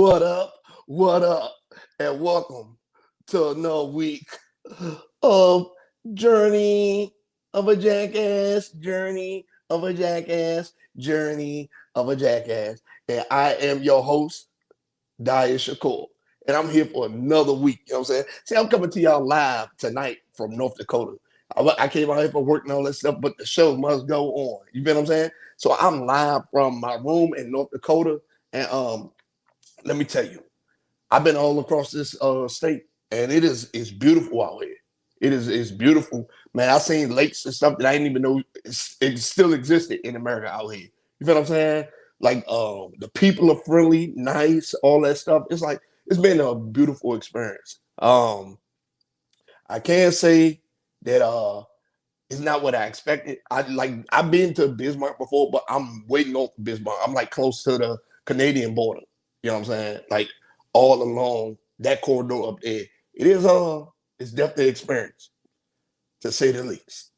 What up? What up? And welcome to another week of Journey of a Jackass, Journey of a Jackass, Journey of a Jackass. And I am your host, Daya Shakur. And I'm here for another week. You know what I'm saying? See, I'm coming to y'all live tonight from North Dakota. I came out here for work and all that stuff, but the show must go on. You feel what I'm saying? So I'm live from my room in North Dakota. And let me tell you, I've been all across this state, and it's beautiful out here. It's beautiful, man. I seen lakes and stuff that I didn't even know it still existed in America out here. You feel what I'm saying? Like the people are friendly, nice, all that stuff. It's like it's been a beautiful experience. I can't say that it's not what I expected. I've been to Bismarck before, but I'm waiting on Bismarck. I'm like close to the Canadian border. You know what I'm saying? Like all along that corridor up there. It's definitely an experience, to say the least.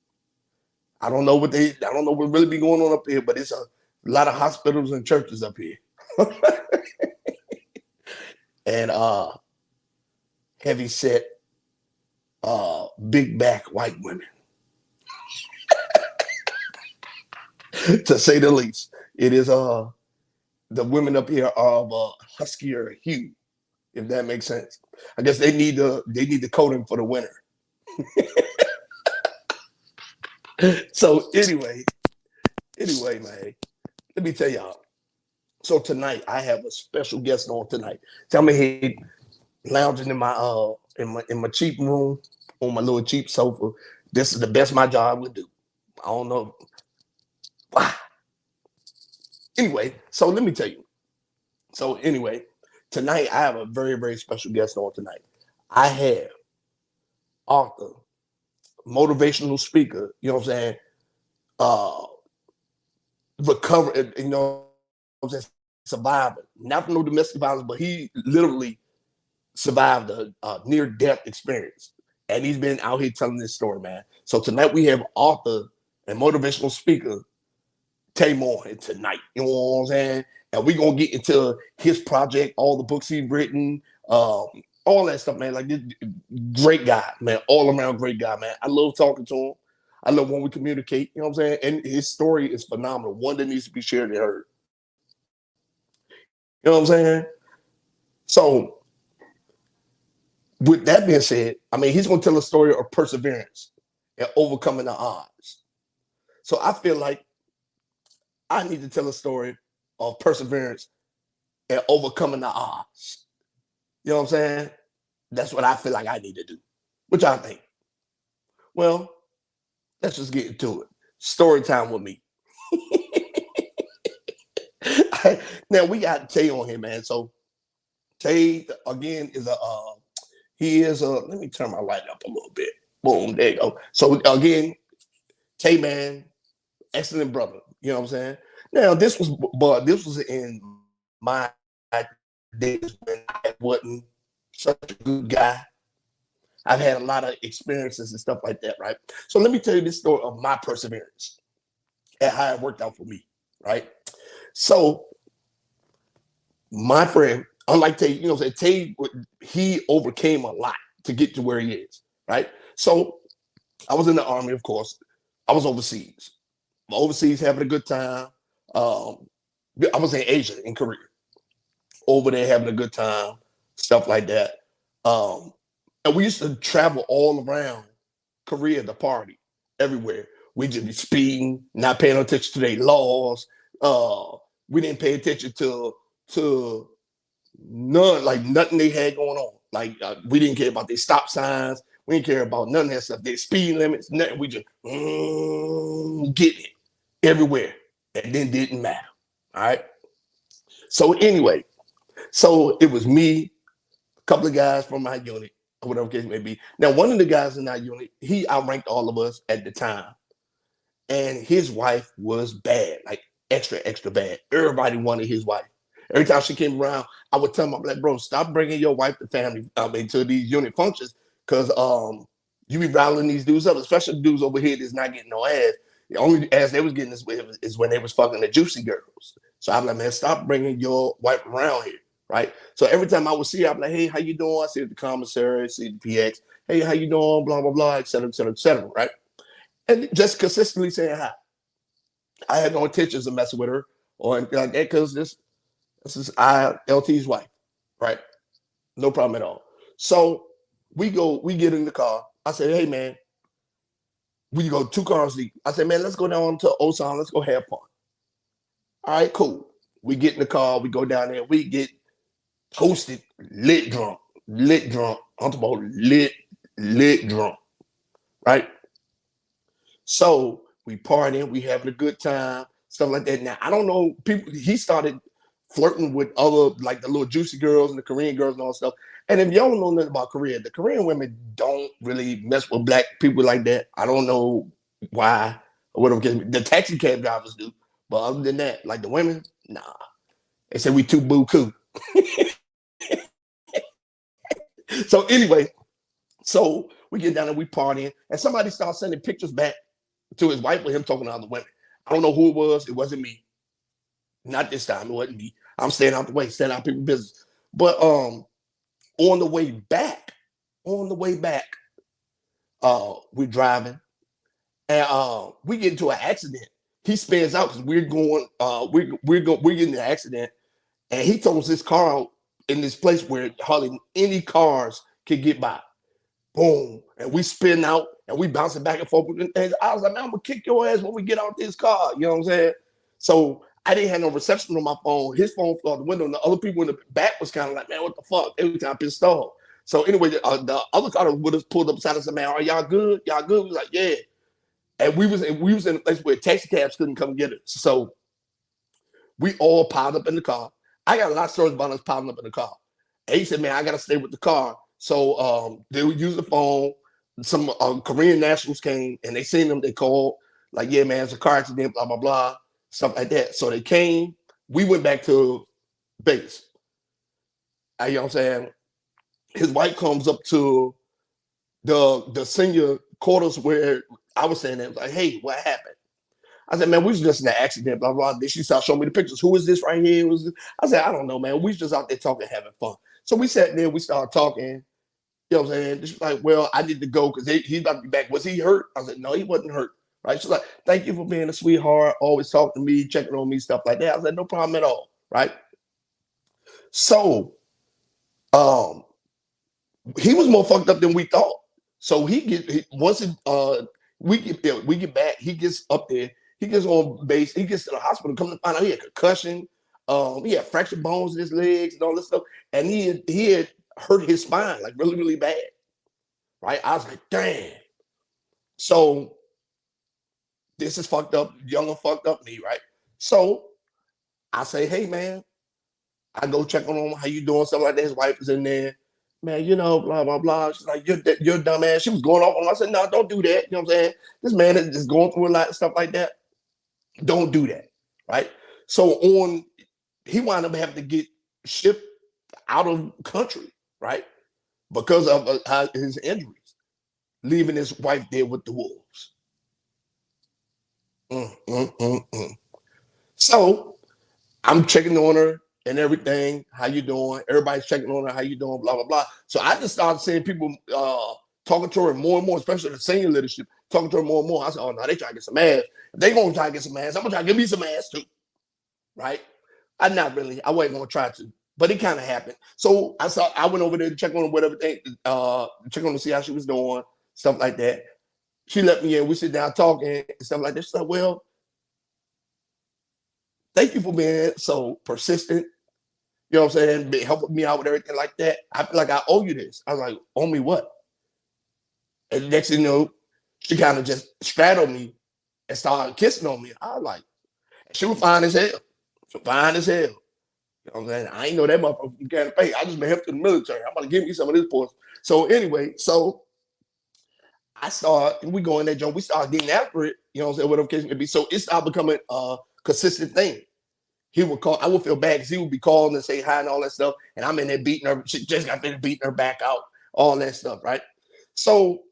I don't know what really be going on up here, but it's a lot of hospitals and churches up here. And heavy set, big back white women, to say the least. It is the women up here are of a huskier hue, if that makes sense. I guess they need the coating for the winter. So anyway, man, let me tell y'all. So tonight I have a special guest on tonight. Tell me he lounging in my cheap room on my little cheap sofa. This is the best my job would do. I don't know. Anyway, so let me tell you. So anyway, tonight I have a very, very special guest on tonight. I have author, motivational speaker, you know what I'm saying? Uh recover, you know what I'm saying, survivor. Not from no domestic violence, but he literally survived a near death experience. And he's been out here telling this story, man. So tonight we have author and motivational speaker Tay Moore tonight. You know what I'm saying? And we're gonna get into his project, all the books he's written, all that stuff, man. Like this great guy, man, all around great guy, man. I love talking to him. I love when we communicate, you know what I'm saying? And his story is phenomenal. One that needs to be shared and heard. You know what I'm saying? So with that being said, I mean, he's gonna tell a story of perseverance and overcoming the odds. So I feel like I need to tell a story of perseverance and overcoming the odds. You know what I'm saying? That's what I feel like I need to do. What y'all think? Well, let's just get into it. Story time with me. Now we got Tay on here, man. So Tay again is let me turn my light up a little bit. Boom, there you go. So again, Tay, man, excellent brother. You know what I'm saying? Now this was in my days when I wasn't such a good guy. I've had a lot of experiences and stuff like that, right? So let me tell you this story of my perseverance and how it worked out for me, right? So my friend, unlike Tay, you know, Tay, he overcame a lot to get to where he is, right? So I was in the army, of course. I was overseas. Overseas having a good time. I was in Asia, in Korea, over there having a good time, stuff like that. And we used to travel all around Korea to party everywhere. We just be speeding, not paying attention to their laws. We didn't pay attention to nothing they had going on. Like we didn't care about their stop signs. We didn't care about none of that stuff. Their speed limits, nothing. We just getting it everywhere, and then didn't matter. All right. So anyway, so it was me, a couple of guys from my unit, or whatever case may be. Now, one of the guys in that unit, he outranked all of us at the time, and his wife was bad, like extra, extra bad. Everybody wanted his wife. Every time she came around, I would tell him, I'm like, bro, stop bringing your wife to family, to these unit functions, because you be riling these dudes up, especially the dudes over here that's not getting no ass. The only ass they was getting is when they was fucking the juicy girls. So I'm like, man, stop bringing your wife around here. right? So every time I would see her, I'm like, hey, how you doing? I see the commissary, see the PX, hey, how you doing? Blah, blah, blah, et cetera, et cetera, et cetera, right? And just consistently saying hi. I had no intentions of messing with her or anything like that because this is LT's wife, right? No problem at all. So we get in the car. I said, hey man, we go 2 cars deep. I said, man, let's go down to Osan. Let's go have fun. All right, cool. We get in the car. We go down there. We get toasted, lit drunk, lit drunk. I'm talking about lit drunk, right? So we partying, we having a good time, stuff like that. Now I don't know people. He started flirting with other like the little juicy girls and the Korean girls and all that stuff. And if y'all don't know nothing about Korea, the Korean women don't really mess with black people like that. I don't know why or whatever. The taxi cab drivers do, but other than that, like the women, nah. They say we too buku. So anyway, so we get down and we partying, and somebody starts sending pictures back to his wife with him talking to other women. I don't know who it was. It wasn't me. Not this time. It wasn't me. I'm staying out the way, staying out people's business. But on the way back, on the way back, we're driving and we get into an accident. He spins out because we're going, we're getting in an accident, and he throws his car out in this place where hardly any cars can get by. Boom, and we spin out and we bouncing back and forth. And I was like, man, I'm gonna kick your ass when we get out this car. You know what I'm saying? So I didn't have no reception on my phone. His phone flew out the window, and the other people in the back was kind of like, man, what the fuck? Every time pissed off. So anyway, the other car would have pulled up beside us and said, man, are y'all good? Y'all good? We was like, yeah. And we was in a place where taxi cabs couldn't come get us. So we all piled up in the car. I got a lot of stories about us piling up in the car. And he said, man, I got to stay with the car. So they would use the phone. Some Korean nationals came and they seen them. They called, like, yeah, man, it's a car accident, blah, blah, blah, stuff like that. So they came. We went back to base. You know what I'm saying? His wife comes up to the senior quarters where I was saying that. It was like, hey, what happened? I said, man, we was just in an accident, blah, blah. Then she started showing me the pictures. Who is this right here? I said, I don't know, man. We was just out there talking, having fun. So we sat there, we started talking. You know what I'm saying? She's like, well, I need to go because he's about to be back. Was he hurt? I said, no, he wasn't hurt. Right? She's like, thank you for being a sweetheart, always talking to me, checking on me, stuff like that. I said, no problem at all. Right? So he was more fucked up than we thought. So once we get back, he gets up there, he gets on base, he gets to the hospital, come to find out he had concussion, he had fractured bones in his legs and all this stuff, and he had hurt his spine like really, really bad. Right? I was like, damn. So this is fucked up, young and fucked up me, right? So I say, hey man, I go check on him, how you doing, stuff like that. His wife is in there. Man, you know, blah, blah, blah. She's like, you're dumb ass. She was going off on him. I said, no, don't do that. You know what I'm saying? This man is just going through a lot of stuff like that. Don't do that. Right? So he wound up having to get shipped out of country, right? Because of his injuries, leaving his wife there with the wolves. So I'm checking on her and everything. How you doing? Everybody's checking on her. How you doing? Blah, blah, blah. So I just started seeing people talking to her more and more, especially the senior leadership, talking to her more and more. I said, oh, no, they trying to get some ass. If they going to try to get some ass, I'm going to try to get me some ass too. Right? I not really. I wasn't going to try to. But it kind of happened. So I went over there to check on her, whatever thing, check on to see how she was doing, stuff like that. She let me in. We sit down talking and stuff like that. She's like, well, thank you for being so persistent. You know what I'm saying? Helping me out with everything like that. I feel like I owe you this. I was like, owe me what? And the next thing you know, she kind of just straddled me and started kissing on me. I was like, she was fine as hell. She was fine as hell. You know what I'm saying? I ain't know that motherfucker from Canada Pay. I just been helped to the military. I'm about to give me some of this poison. So anyway, we go in that joint, we start getting after it, you know what I'm saying, whatever case may be. So it started becoming a consistent thing. He would call, I would feel bad because he would be calling and say hi and all that stuff. And I'm in there beating her. She just got finished beating her back out, all that stuff, right? So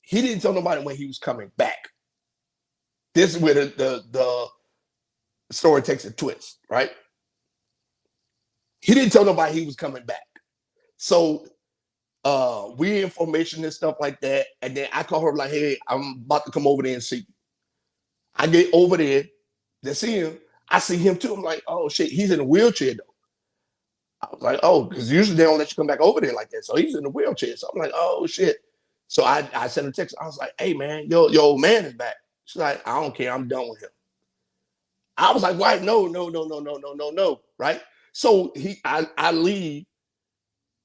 he didn't tell nobody when he was coming back. This is where the story takes a twist, right? He didn't tell nobody he was coming back. So we information and stuff like that. And then I call her like, hey, I'm about to come over there and see you. I get over there to see him. I see him too. I'm like, oh shit, he's in a wheelchair though. I was like, oh, because usually they don't let you come back over there like that. So he's in a wheelchair. So I'm like, oh shit. So I sent a text. I was like, hey man, your old man is back. She's like, I don't care. I'm done with him. I was like, why? No, no, no, no, no, no, no, no. Right. So I leave.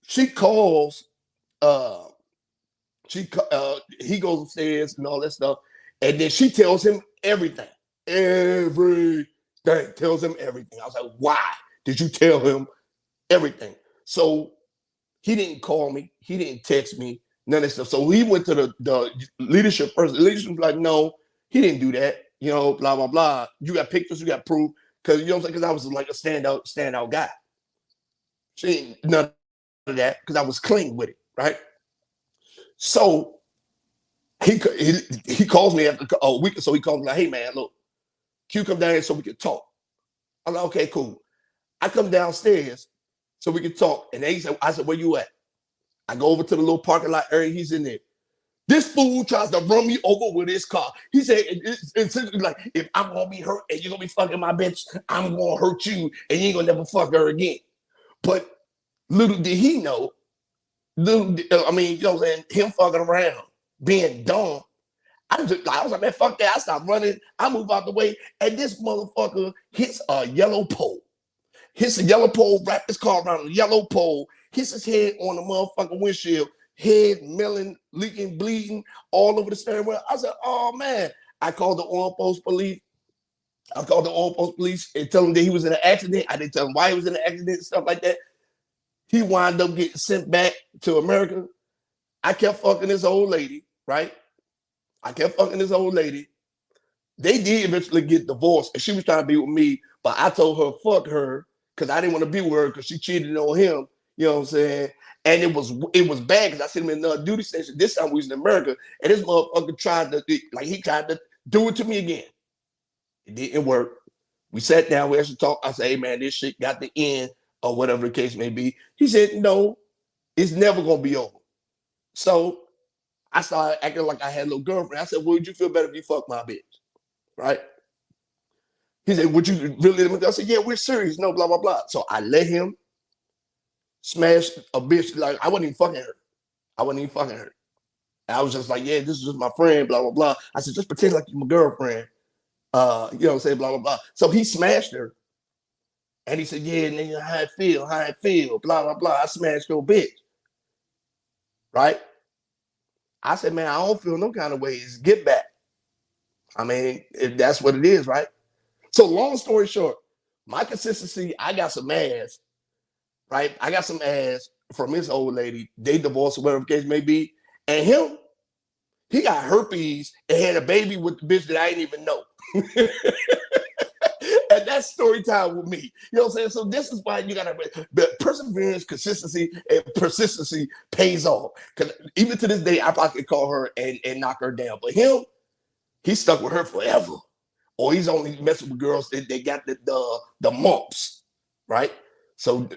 She calls, uh, he goes upstairs and all that stuff. And then she tells him everything. Everything. Tells him everything. I was like, why did you tell him everything? So he didn't call me. He didn't text me. None of that stuff. So he went to the leadership person. The leadership was like, no, he didn't do that. You know, blah, blah, blah. You got pictures, you got proof. Because, you know what I'm saying? Because I was like a standout guy. She ain't none of that because I was clean with it, right? So he calls me after a week or so. He calls me like, hey, man, look, Q, come down here so we can talk. I'm like, okay, cool. I come downstairs so we can talk. And I said, where you at? I go over to the little parking lot area. He's in there. This fool tries to run me over with his car. He said, it's like, if I'm going to be hurt and you're going to be fucking my bitch, I'm going to hurt you and you ain't going to never fuck her again. But little did he know, you know what I'm saying, him fucking around, being dumb. I was like, man, fuck that. I stopped running. I move out the way. And this motherfucker hits a yellow pole. Hits a yellow pole, wrap his car around a yellow pole, hits his head on the motherfucking windshield, head milling, leaking, bleeding all over the steering wheel. I said, oh man. I called the on post police. And tell them that he was in an accident. I didn't tell him why he was in an accident and stuff like that. He wound up getting sent back to America. I kept fucking this old lady, right? They did eventually get divorced, and she was trying to be with me, but I told her, fuck her, because I didn't want to be with her because she cheated on him. You know what I'm saying? And it was bad because I seen him in another duty station. This time we was in America, and this motherfucker tried to do it to me again. It didn't work. We sat down, we actually talked. I said, hey man, this shit got the end, or whatever the case may be. He said, no, it's never gonna be over. So I started acting like I had a little girlfriend. I said, well, would you feel better if you fuck my bitch? Right? He said, would you really let me go? I said, yeah, we're serious. No, blah, blah, blah. So I let him smash a bitch. Like, I wasn't even fucking her. I was just like, yeah, this is just my friend, blah, blah, blah. I said, just pretend like you're my girlfriend. You know what I'm saying, blah, blah, blah. So he smashed her. And he said, yeah, nigga, how I feel, blah, blah, blah. I smashed your bitch. Right? I said, man, I don't feel no kind of ways. Get back. I mean, if that's what it is, right? So long story short, my consistency, I got some ass, right? I got some ass from his old lady. They divorced, whatever the case may be. And him, he got herpes and had a baby with the bitch that I didn't even know. And that's story time with me. You know what I'm saying? So this is why you gotta perseverance, consistency, and persistency pays off. Because even to this day, I probably could call her and knock her down. But him, he's stuck with her forever. Or he's only messing with girls that they got the mumps, right? So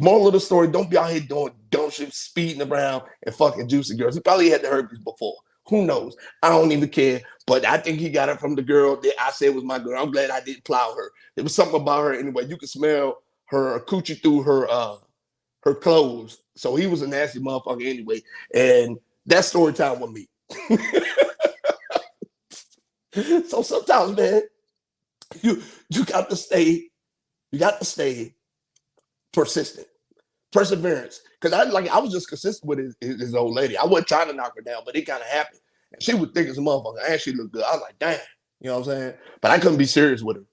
moral of the story, don't be out here doing dumb shit, speeding around and fucking juicy girls. He probably had the herpes before. Who knows? I don't even care. But I think he got it from the girl that I said was my girl. I'm glad I didn't plow her. There was something about her anyway. You could smell her coochie through her clothes. So he was a nasty motherfucker anyway. And that's story time with me. So sometimes, man, you got to stay persistent, perseverance. Because I was just consistent with his old lady. I wasn't trying to knock her down, but it kind of happened. And she would think it's a motherfucker, and she looked good. I was like, damn, you know what I'm saying? But I couldn't be serious with her.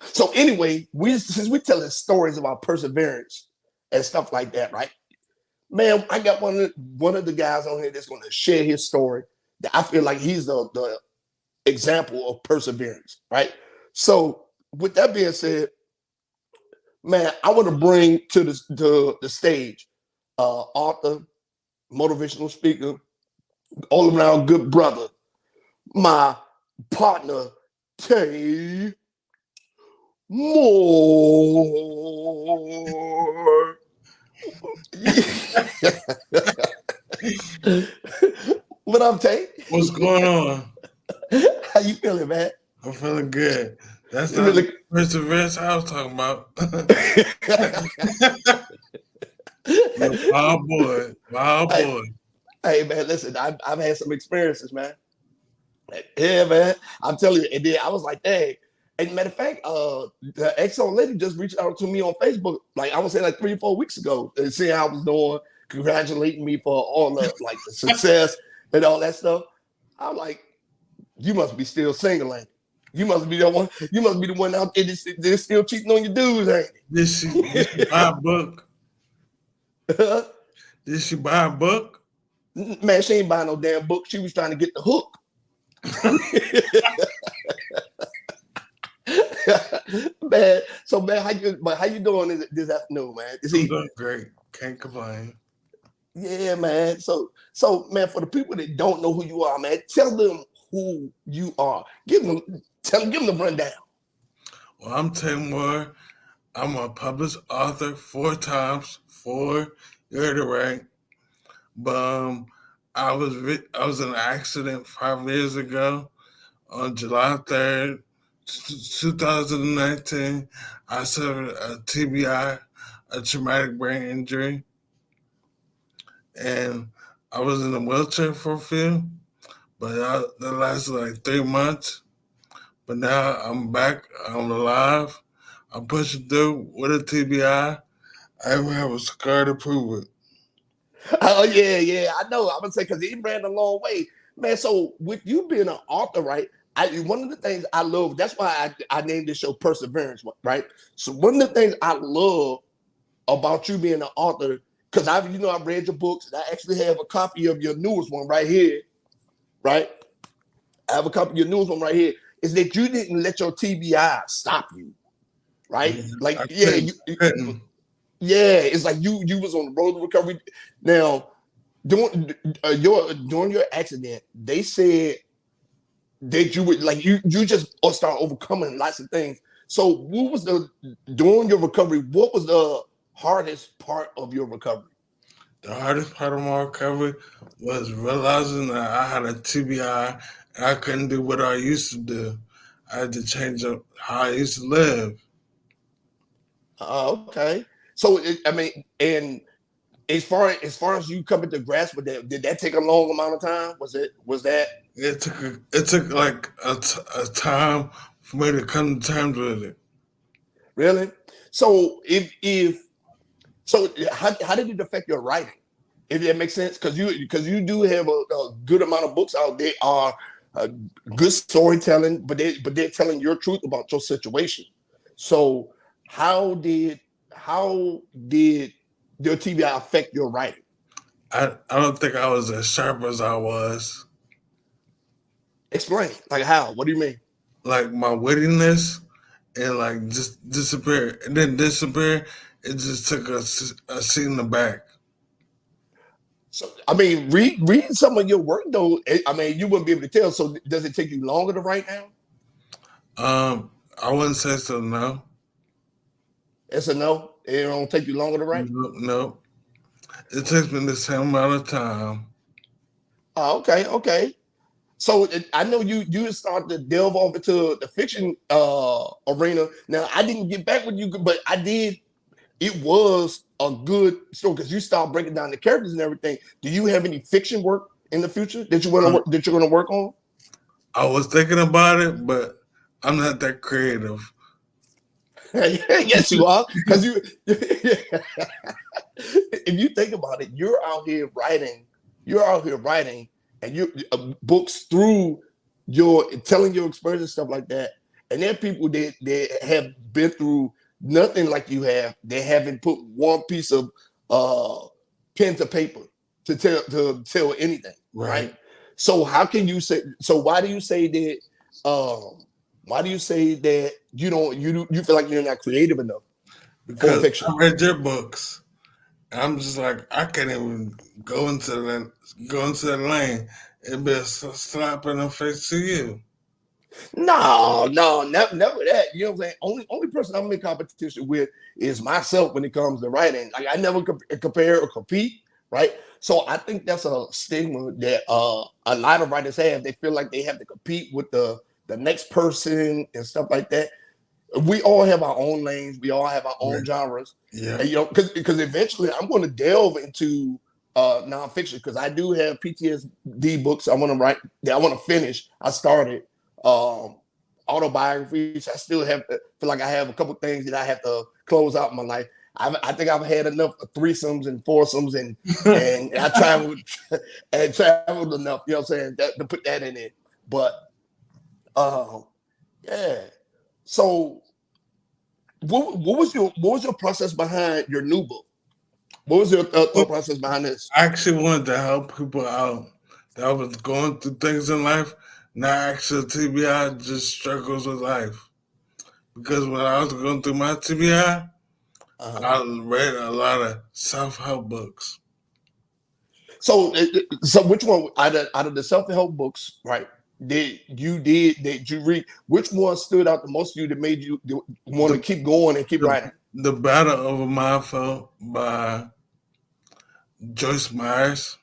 So anyway, since we telling stories about perseverance and stuff like that, right? Man, I got one of the guys on here that's going to share his story. That I feel like he's the example of perseverance, right? So with that being said, man, I want to bring to the stage author, motivational speaker, all around good brother, my partner, Tay more. What up, Tay? What's going on? How you feeling, man? I'm feeling good. That's You not the really? perseverance I was talking about. Yeah, wild boy. Wild hey, boy. hey, man, listen, I've had some experiences, man. Yeah, man. I'm telling you, and then I was like, hey. And matter of fact, the Exxon lady just reached out to me on Facebook, like I would say like 3 or 4 weeks ago, and seeing how I was doing, congratulating me for all the like the success and all that stuff. I'm like, you must be still single, ain't you? You must be the one. You must be the one out there that's still cheating on your dudes, ain't Did she buy a book? it? Did she buy a book? Man, she ain't buying no damn book. She was trying to get the hook. Man, so man, how you doing this afternoon, man? This I'm evening? doing great. Can't complain. Yeah, man. So man, for the people that don't know who you are, man, tell them who you are. Give them the rundown. Well, I'm Tamar. I'm a published author 4 times, 4 year the rank. But I was in an accident 5 years ago on July 3rd, 2019. I suffered a TBI, a traumatic brain injury, and I was in a wheelchair for a few, but that lasted like 3 months. But now I'm back. I'm alive. I'm pushing through with a TBI. I even have a scar to prove it. Oh yeah. I know. I'm gonna say because he ran a long way, man. So with you being an author, right? One of the things I love. That's why I named this show Perseverance, right? So one of the things I love about you being an author, because I've read your books, and I actually have a copy of your newest one right here, right? I have a copy of your newest one right here. Is that you didn't let your TBI stop you, right? Yeah, Like, I yeah, couldn't. yeah, it's like you was on the road to recovery. Now, during your accident, they said that you would like you just start overcoming lots of things. So, what was the during your recovery? What was the hardest part of your recovery? The hardest part of my recovery was realizing that I had a TBI and I couldn't do what I used to do. I had to change up how I used to live. Okay. So, I mean, and as far as you coming to grasp with that, did that take a long amount of time? Was that It took like a time for me to come to terms with it. really? So if so, how did it affect your writing? If that makes sense, because you do have a good amount of books out there are uh, good storytelling, but they're telling your truth about your situation. So how did how did your TBI affect your writing? I don't think I was as sharp as I was. Explain, like how? What do you mean? Like my wittiness and like just disappear and then disappear. It just took a seat in the back. So I mean, read some of your work though. I mean, you wouldn't be able to tell. So does it take you longer to write now? I wouldn't say so. No, It's a no. It don't take you longer to write. no, no. It takes me the same amount of time. Oh, okay. So I know you started to delve off into the fiction arena. Now I didn't get back with you, but I did. It was a good story because you start breaking down the characters and everything. Do you have any fiction work in the future that you want to Um, work that you're going to work on? I was thinking about it, but I'm not that creative. Yes, you are. Because if you think about it, you're out here writing. You're out here writing, and you books through your telling your experience and stuff like that. And there are people that have been through nothing like you have. They haven't put one piece of uh, pen to paper to tell anything, right? Right. So how can you say? So why do you say that? Why do you say that you don't you feel like you're not creative enough for Because fiction? I read your books. And I'm just like, I can't even go into that lane. It'd be a slap in the face to you. No, never that. You know what I'm saying? Only person I'm in competition with is myself when it comes to writing. Like I never compare or compete, right? So I think that's a stigma that a lot of writers have. They feel like they have to compete with the next person and stuff like that. We all have our own lanes. We all have our own Right. genres, Yeah. and because eventually I'm going to delve into nonfiction because I do have PTSD books I want to write. That I want to finish. I started um, autobiographies. I still feel like I have a couple things that I have to close out in my life. I think I've had enough threesomes and foursomes and I traveled and traveled enough. You know what I'm saying? To put that in it, but um, yeah. So what was your process behind your new book? What was your thought process behind this? I actually wanted to help people out that was going through things in life, not actually TBI, just struggles with life. Because when I was going through my TBI, Uh-huh. I read a lot of self-help books. So which one out of the self help books, right? Did you read? Which one stood out the most to you that made you want to The, keep going and keep the, writing? the Battle Over Mindful by Joyce Myers.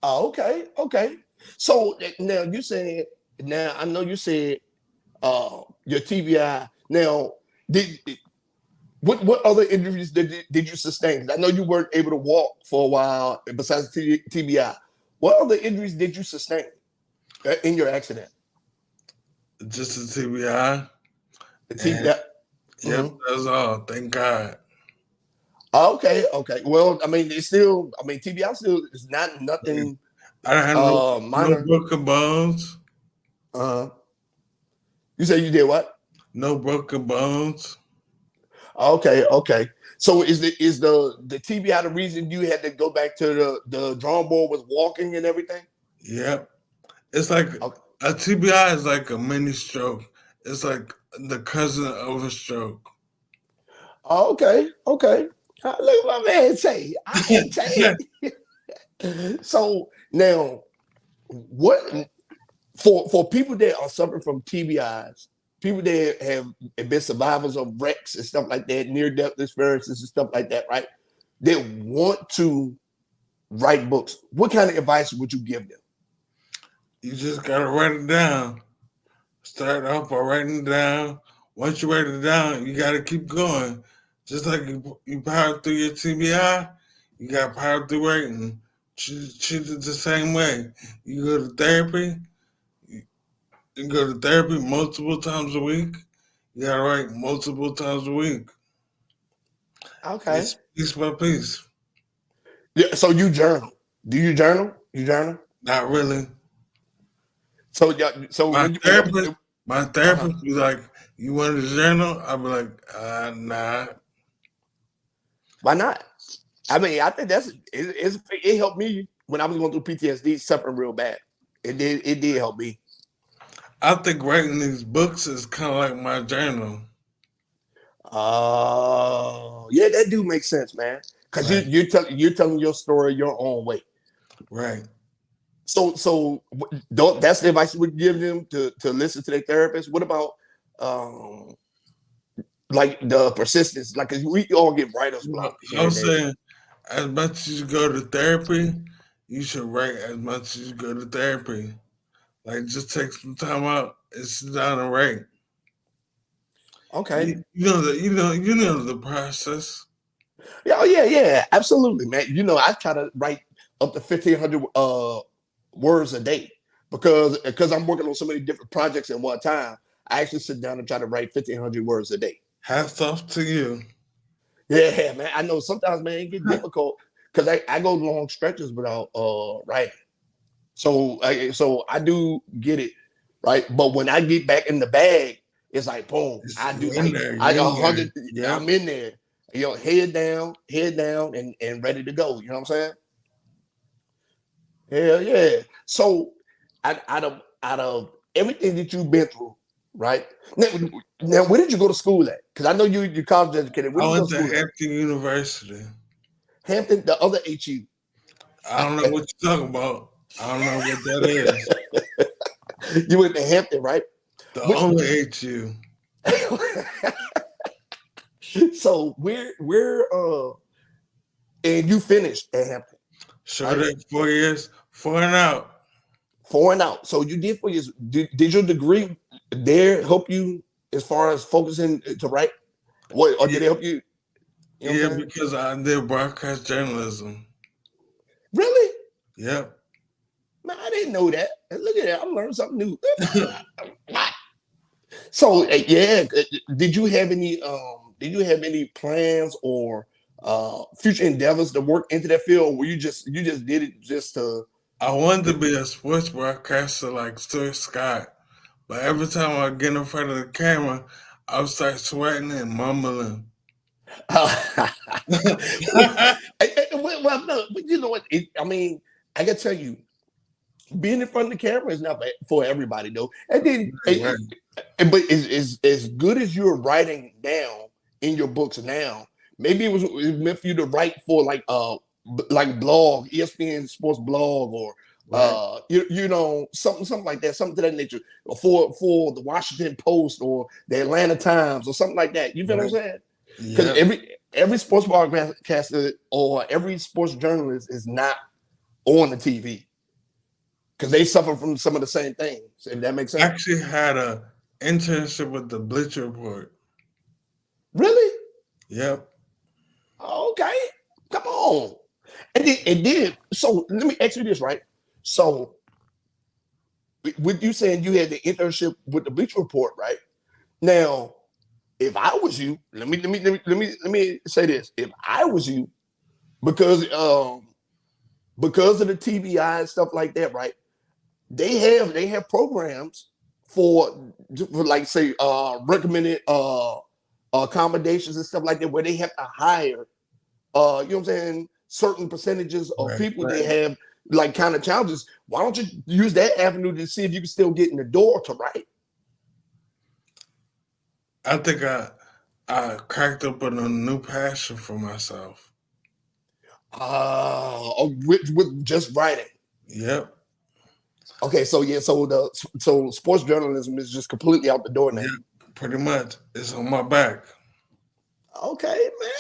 Oh, okay. So now you said now I know you said your TBI. Now did what other injuries did you sustain? 'Cause I know you weren't able to walk for a while besides TBI. What other injuries did you sustain in your accident? Just a TBI. The And TBI. yep, Mhm. that's all. Thank God. Okay. Well, I mean, it's still. I mean, TBI still is not nothing I had no minor. broken bones. Uh, you say you did what? No broken bones. Okay. So is the TBI the reason you had to go back to the drawing board with walking and everything? Yep. It's like Okay. a TBI is like a mini stroke. It's like the cousin of a stroke. Okay. Look at my man say. All right, say. So now, what for people that are suffering from TBIs, people that have been survivors of wrecks and stuff like that, near death experiences and stuff like that, right? They want to write books. What kind of advice would you give them? You just gotta write it down. Start off by writing it down. Once you write it down, you gotta keep going. Just like you power through your TBI, you gotta power through writing. Treat it the same way. You go to therapy. You go to therapy multiple times a week. You gotta write multiple times a week. Okay. It's piece by piece. Yeah. So you journal. Do you journal? You journal. Not really. So yeah. So My whenever therapist, my uh-huh. therapist be like, "You want to journal?" I be like, "Nah." Why not? I mean, I think it helped me when I was going through PTSD, suffering real bad. It did help me. I think writing these books is kind of like my journal. Oh, yeah, that do make sense, man. Because Like, you're telling your story your own way. right. So don't that's the advice you would give them to listen to their therapist. What about um like the persistence? Like 'cause we all get writer's You know, block I here and was there. saying, as much as you go to therapy, you should write as much as you go to therapy. Like, just take some time out and sit down and write. Okay. You know the process. Yeah, oh, yeah, absolutely, man. I try to write up to 1,500 words a day because I'm working on so many different projects at one time. I actually sit down and try to write 1,500 words a day. Hats off to you. Yeah, man. I know sometimes, man, it get difficult because I go long stretches without writing. So I do get it, right? But when I get back in the bag, it's like boom. I do You're in like there. I You're a in there. hundred. Yep. I'm in there, head down, and ready to go. You know what I'm saying? Hell yeah. So out of everything that you've been through, right? Now where did you go to school at? Because I know you college educated. Where I did you go went to to school at? Hampton University. Hampton, the other HU. I don't know what you're talking about. I don't know what that is. You went to Hampton, right? The Which, only HU. so and you finished at Hampton, Sure right? did 4 years, 4 and out. 4 and out. So you did 4 years. Did your degree there help you as far as focusing to write? What, or Yeah, did it help you? You know what yeah, I'm saying? because I did broadcast journalism. Really? Yep. Man, I didn't know that. And look at that. I'm learning something new. So yeah, did you have any plans or future endeavors to work into that field? Or were you just did it just to I wanted to be a sports broadcaster like Stuart Scott, but every time I get in front of the camera, I would start sweating and mumbling. well, well, no, but you know what? I mean, I can tell you, being in front of the camera is not for everybody, though. And then, Right. but is as good as you're writing down in your books now. Maybe it was meant for you to write for like blog, ESPN sports blog, or Right. you know something like that, something to that nature, or for the Washington Post or the Atlanta Times or something like that. You feel what I'm Right. saying? Because Yep. every sports broadcaster or every sports journalist is not on the TV because they suffer from some of the same things. If that makes I sense. actually had a internship with the Bleacher Report. Really? Yep. Okay. Come on. And then, so let me ask you this, right? So, with you saying you had the internship with the Bleacher Report, right? Now, if I was you, let me say this. If I was you, because because of the TBI and stuff like that, right? They have programs for like say recommended accommodations and stuff like that where they have to hire you know what I'm saying, certain percentages of Right. people Right. that have like kind of challenges. Why don't you use that avenue to see if you can still get in the door to write? I think I cracked open a new passion for myself. With just writing. Yep. Okay, so yeah, so sports journalism is just completely out the door now. Yep. Pretty much. It's on my back. Okay, man.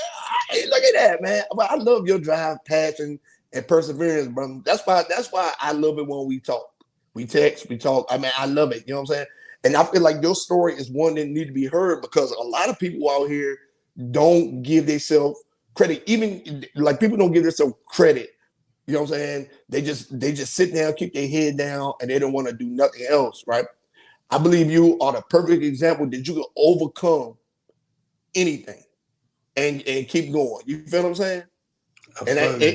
Hey, look at that, man. But I love your drive, passion, and perseverance, brother. That's why I love it when we talk. We text, we talk. I mean, I love it. You know what I'm saying? And I feel like your story is one that need to be heard because a lot of people out here don't give themselves credit. Even like people don't give themselves credit. You know what I'm saying? They just sit down, keep their head down, and they don't want to do nothing else, right? I believe you are the perfect example that you can overcome anything and keep going. You feel what I'm saying? I And feel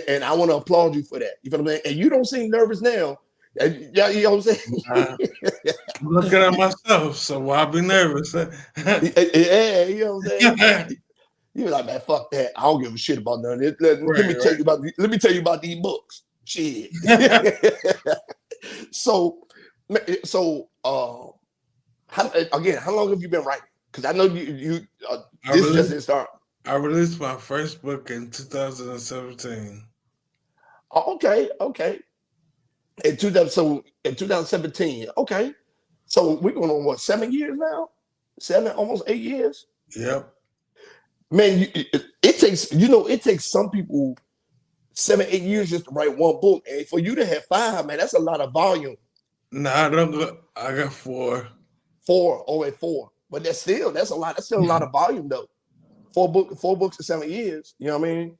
you. I want to applaud you for that. You feel what I'm saying? And you don't seem nervous now. Yeah, you know what I'm saying? I'm looking at myself, so why be nervous? Yeah, you know what I'm saying? You're like, man, fuck that. I don't give a shit about none of it. Let me Right, tell you about these books. Shit. right. so so how long have you been writing? Because I know you I this just released didn't start. I released my first book in 2017. Oh, okay. In 2017. Okay. So we're going on what, 7 years now? Almost 8 years. Yep. Man, it takes some people 7, 8 years just to write one book. And for you to have five, man, that's a lot of volume. No, I don't go. I got four. Four. But that's a lot. That's still a lot of volume though. Four books in 7 years. You know what I mean?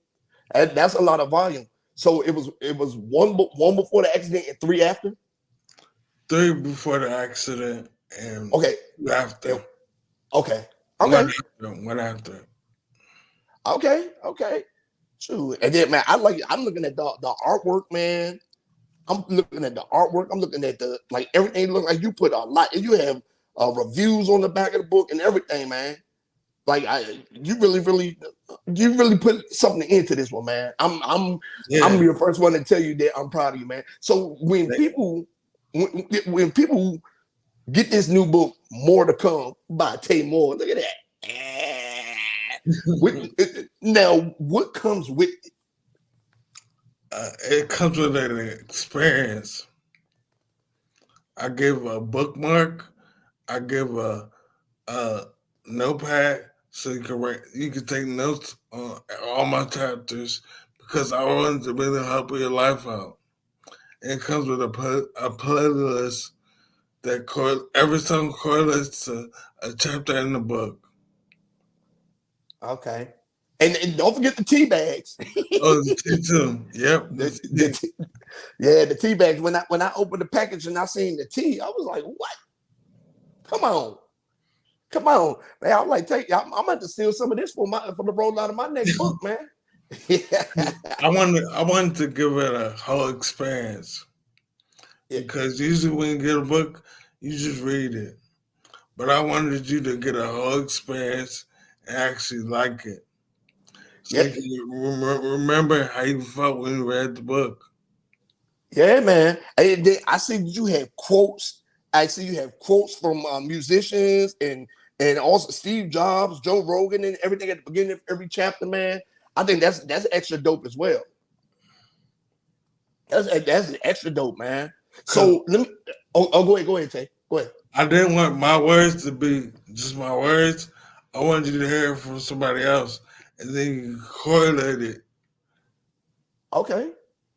That's a lot of volume. So it was one book, one before the accident and three after. 3 before the accident and Okay. 2 after. Okay. One Okay. after. One after. Okay. True. And then man, I'm looking at the artwork, man. I'm looking at the artwork. I'm looking at the like everything look like you put a lot. You have reviews on the back of the book and everything, man. Like you really put something into this one, man. I'm Yeah. your first one to tell you that I'm proud of you, man. So when people get this new book, More to Come by Tay Moore, look at that. Now, what comes with it? It comes with an experience. I give a bookmark. I give a notepad so you can write. You can take notes on all my chapters because I want to really help your life out. And it comes with a playlist that every song correlates to a chapter in the book. Okay. And don't forget the tea bags. Oh, the tea too. Yep, the the, the tea. tea, yeah, the tea bags. When I opened the package and I seen the tea, I was like, "What? Come on, come on, man!" I'm like, I'm going to steal some of this for the roll out of my next book, man. Yeah, I wanted to give it a whole experience yeah, because usually when you get a book, you just read it. But I wanted you to get a whole experience and actually like it, so yeah, you can remember how you felt when you read the book. yeah, man. I see you have quotes. I see you have quotes from musicians and also Steve Jobs, Joe Rogan, and everything at the beginning of every chapter, man. I think that's extra dope as well. That's extra dope, man. Cause So let me. Go ahead, Tay. Go ahead. I didn't want my words to be just my words. I wanted you to hear it from somebody else, and then you correlate it. Okay.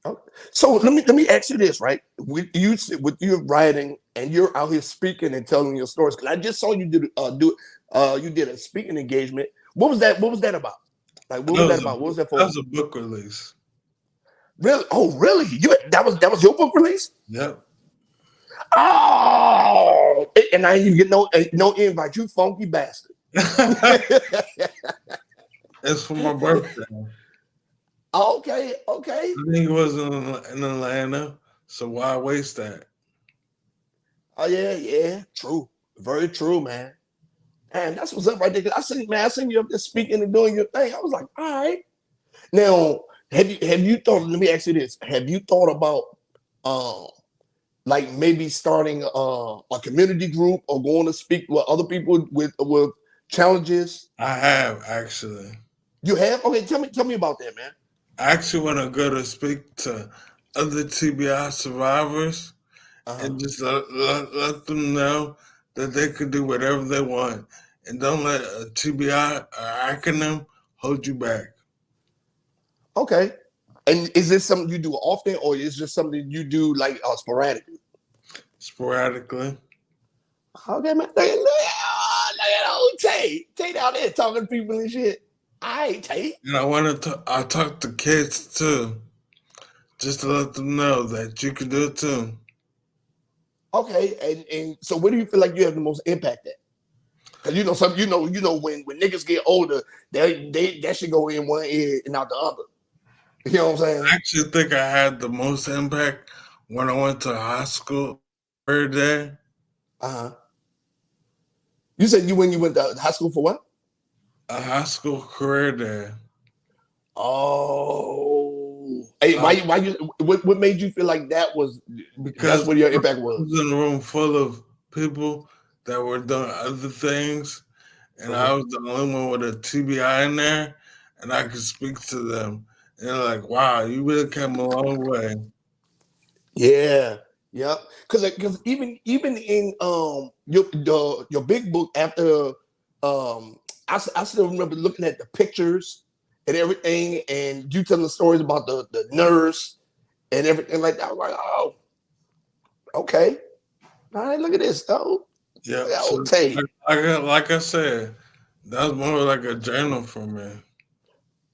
Okay. So let me ask you this, right? With your writing and you're out here speaking and telling your stories. Because I just saw you you did a speaking engagement. What was that? What was that about? Like what That was that was a about? What was that that for? was a book release. Really? Oh, really? That was your book release? Yep. Oh, and I didn't even get no invite. You funky bastard. It's for my birthday. Okay, okay. I think it was in Atlanta, so why waste that? Oh yeah, yeah. True. Very true, man. And that's what's up right there. 'Cause I seen you up there speaking and doing your thing. I was like, all right. Now, have you thought? Let me ask you this: have you thought about, um, like maybe starting a community group or going to speak with other people with challenges? I have actually. You have? Okay, tell me about that, man. I actually want to go to speak to other TBI survivors Uh huh. and just let them know that they can do whatever they want and don't let a TBI acronym hold you back Okay. And is this something you do often, or is just something you do like sporadically? sporadically. Okay, man. Look at old Tate. Tate out there talking to people and shit. All right, Tate. And I talk to kids too, just to let them know that you can do it too. Okay, and so where do you feel like you have the most impact at? Because when niggas get older, they that should go in one ear and out the other. You know what I'm I saying? actually think I had the most impact when I went to high school career day. Uh huh. You said when you went to high school for what? A high school career day. Oh, hey, Uh, what made you feel like that's because where your I impact was? was in a room full of people that were doing other things, and Uh-huh. I was the only one with a TBI in there, and I could speak to them. And they're like, wow, you really came a long way. Yeah, yeah. Because even in your big book after I still remember looking at the pictures and everything, and you telling the stories about the nurse and everything like that. I was like, oh, okay. All right, look at this. Oh, look Yep. at So, old Tate. like I said, that was more like a journal for me.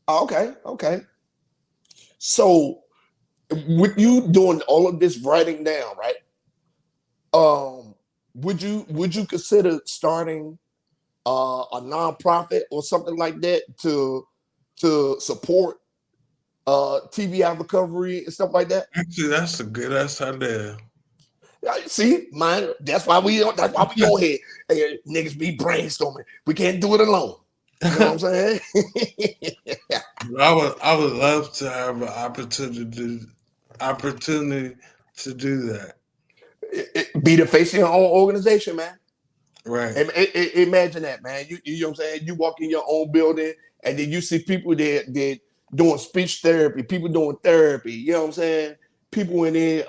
Oh, okay, okay. So with you doing all of this writing down, right? Um, would you consider starting a nonprofit or something like that to support TBI recovery and stuff like that? Actually, that's a good ass idea. See, man, that's why we go ahead. Hey, niggas be brainstorming. We can't do it alone. You know what I'm saying? I would love to have an opportunity to do that. Be the face of your own organization, man. Right. Imagine that, man. You know what I'm saying? You walk in your own building and then you see people that doing speech therapy, people doing therapy, you know what I'm saying? People in there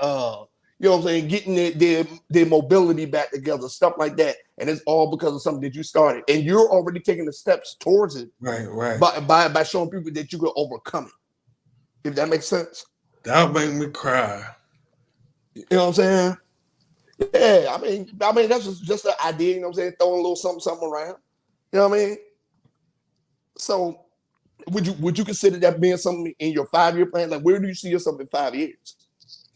You know what I'm saying? Getting their mobility back together, stuff like that. And it's all because of something that you started. And you're already taking the steps towards it Right. by showing people that you can overcome it. If that makes sense. That'll make me cry. You know what I'm saying? Yeah, I mean that's just an idea, you know what I'm saying? Throwing a little something around. You know what I mean? So would you consider that being something in your 5 year plan? Like where do you see yourself in 5 years?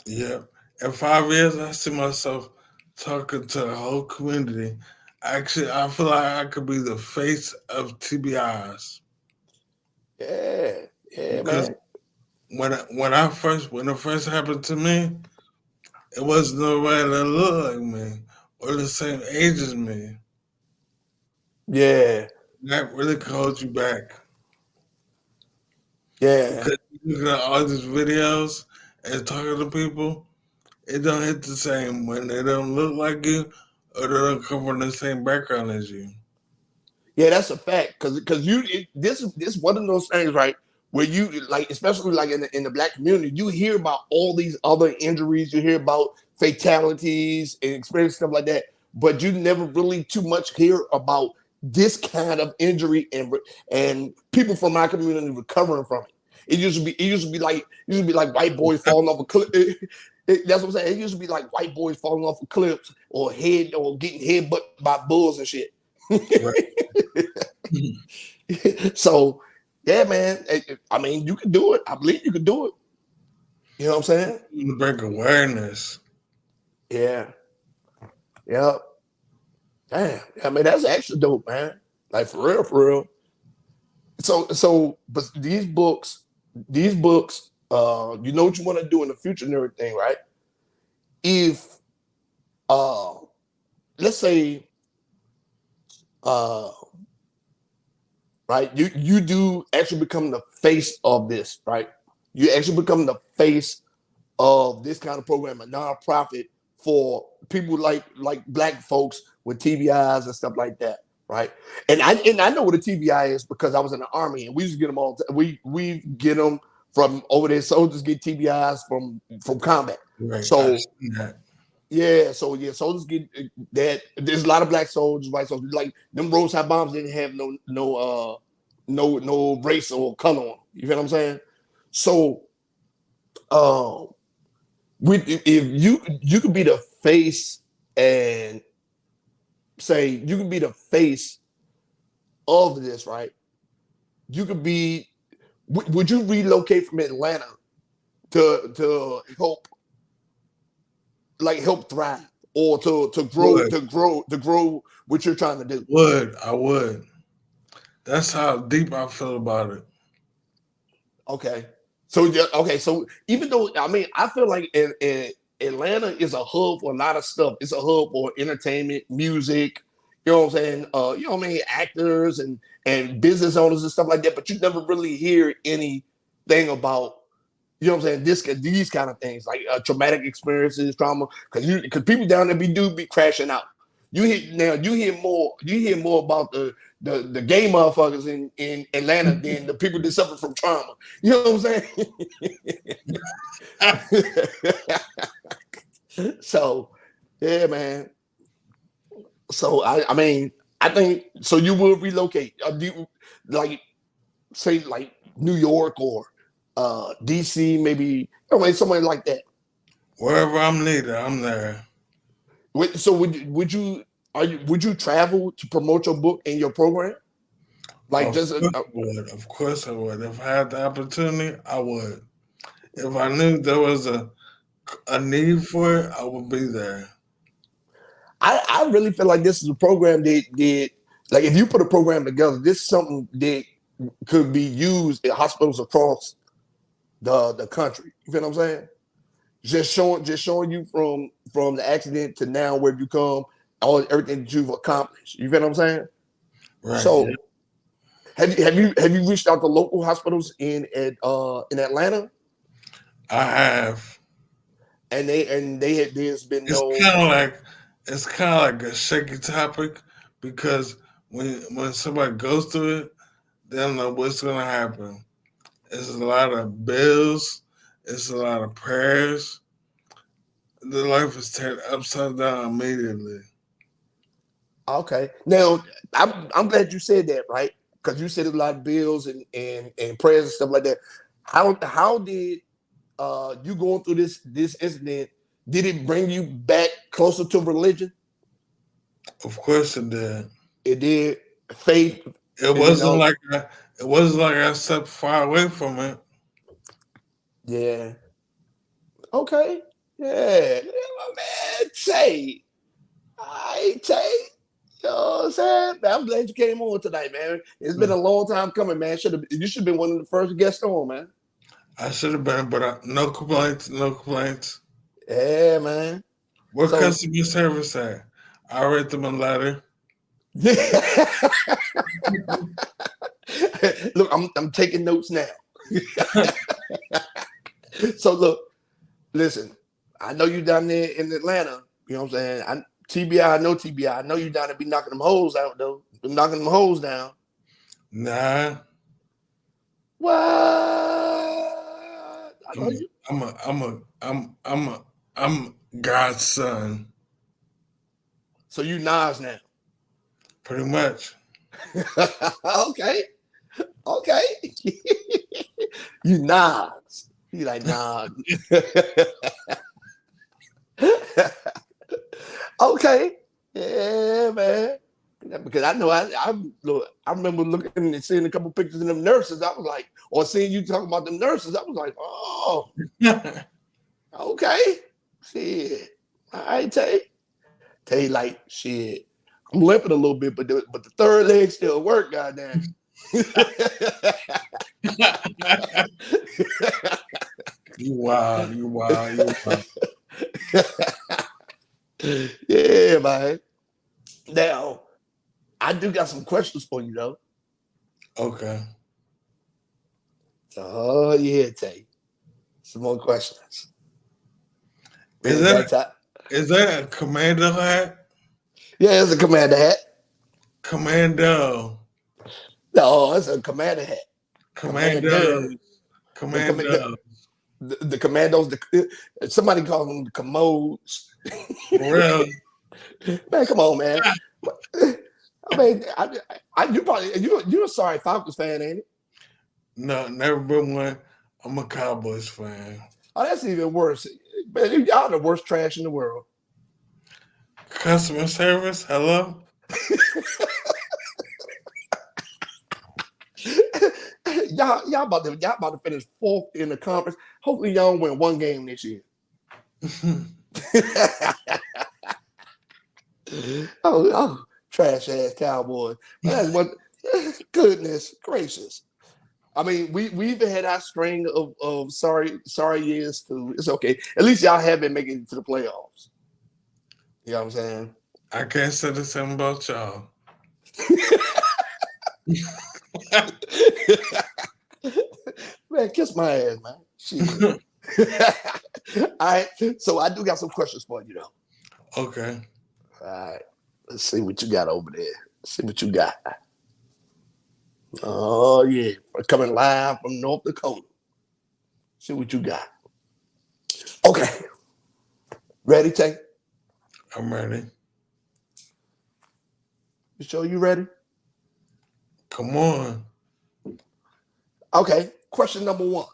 Yeah. In 5 years, I see myself talking to the whole community. Actually, I feel like I could be the face of TBIs Yeah, yeah, because man. when it first happened to me, it wasn't nobody that looked like me or the same age as me. Yeah, That really could hold you back yeah. because you look at all these videos and talking to people, it don't hit the same when they don't look like you or they don't come from the same background as you. Yeah, that's a fact. Cause this one of those things, right? Where you like, especially like in the black community, you hear about all these other injuries, you hear about fatalities and experience stuff like that, but you never really too much hear about this kind of injury and people from my community recovering from it. It used to be like white boys falling off a cliff. That's what I'm saying. It used to be like white boys falling off of cliffs or getting headbutt by bulls and shit. Right. So, yeah, man. I mean, you can do it. I believe you can do it. You know what I'm saying? To bring awareness. Yeah. Yeah. Damn. I mean, that's actually dope, man. Like for real, for real. But these books, you know what you want to do in the future and everything, right? If uh let's say uh right, you do actually become the face of this, right? You actually become the face of this kind of program, a nonprofit for people like black folks with TBIs and stuff like that, right? And I know what a TBI is because I was in the army and we used to get them all. We get them from over there. Soldiers get TBIs from combat. Right. I So see that. yeah, soldiers get that. There's a lot of black soldiers, white soldiers. Like them roadside bombs didn't have no race or color on them. You feel what I'm saying? So um if you could be the face and say you could be the face of this, right? You could be. Would you relocate from Atlanta to help thrive or to grow Would. to grow to grow what you're trying to do? Would. I would. That's how deep I feel about it. Okay. So yeah, okay. So even though I mean I feel like in Atlanta is a hub for a lot of stuff. It's a hub for entertainment, music. You know what I'm saying? You know what I mean? Actors and business owners and stuff like that. But you never really hear anything about you know what I'm saying? These kind of things like traumatic experiences, trauma. Because people down there be crashing out. You hear more about the gay motherfuckers in Atlanta than the people that suffer from trauma. You know what I'm saying? So yeah, man. So I mean I think so. You will relocate. Do you, like say like New York or DC, maybe somewhere like that. Wherever I'm needed, I'm there. So would you travel to promote your book and your program? Like Of just course I would. Of course I would. If I had the opportunity, I would. If I knew there was a need for it, I would be there. I really feel like this is a program that like if you put a program together, this is something that could be used in hospitals across the country. You feel what I'm saying? Just showing you from the accident to now where you come, everything that you've accomplished. You feel what I'm saying? Right. Yeah. So have you reached out to local hospitals in Atlanta I have. there's been It's no. kind of like it's kind of like a shaky topic because when somebody goes through it, they don't know what's gonna happen. It's a lot of bills. It's a lot of prayers. the life is turned upside down immediately. Okay. Now, I'm glad you said that, right? Because you said a lot of bills and prayers and stuff like that. How did you going through this incident? Did it bring you back closer to religion? Of course it did. It did. Faith, It you wasn't know. like it wasn't like I stepped far away from it. Yeah. Okay. Yeah. Yeah, man. Say, I say. You know what I'm saying? I'm glad you came on tonight, man. It's been a long time coming, man. You should have been one of the first guests on, man. I should have been, but no complaints, no complaints. Yeah, man. Where So customer service at? I write them a letter. yeah. Look, I'm taking notes now. So look, listen, I know you down there in Atlanta. You know what I'm saying? TBI, I know TBI. I know you down there be knocking them holes out though. Be knocking them holes down. Nah, What? I know you. I'm God's son, So you Nas now. pretty much. Okay. Okay. You Nas. You like Nas. Okay. Yeah, man. Yeah, because I know I remember looking and seeing a couple pictures of them nurses. I was like, or seeing you talking about them nurses. I was like, oh, okay. Shit. I tell you like shit. I'm limping a little bit, but the third leg still work, goddamn. You wild, you wild, you wild. Yeah, man. Now, I do got some questions for you though. Okay. Oh yeah, Tay. Some more questions. Is Man, that a commando hat? yeah, it's a commander hat. Commando. No, it's a commander hat. Commandos. Commander. The, com- Commando. the commandos. Somebody calls them the commodes. For real. Man, come on, man. I mean, you're a sorry Falcons fan, ain't it? No, never been one. I'm a Cowboys fan. Oh, that's even worse. Man, y'all the worst trash in the world. Customer service, hello? y'all about to finish fourth in the conference. Hopefully, y'all win one game this year. oh, trash ass Cowboys. But that's what. Goodness gracious. I mean, we even had our string of sorry years too. It's okay. At least y'all have been making it to the playoffs. You know what I'm saying? I can't say the same about y'all. Man, kiss my ass, man. Shit. All right. So I do got some questions for you though. Okay. All right. Let's see what you got over there. Let's see what you got. Oh yeah. We're coming live from North Dakota. See what you got. Okay. Ready, Tay? I'm ready. You sure you ready? Come on. Okay. Question number one.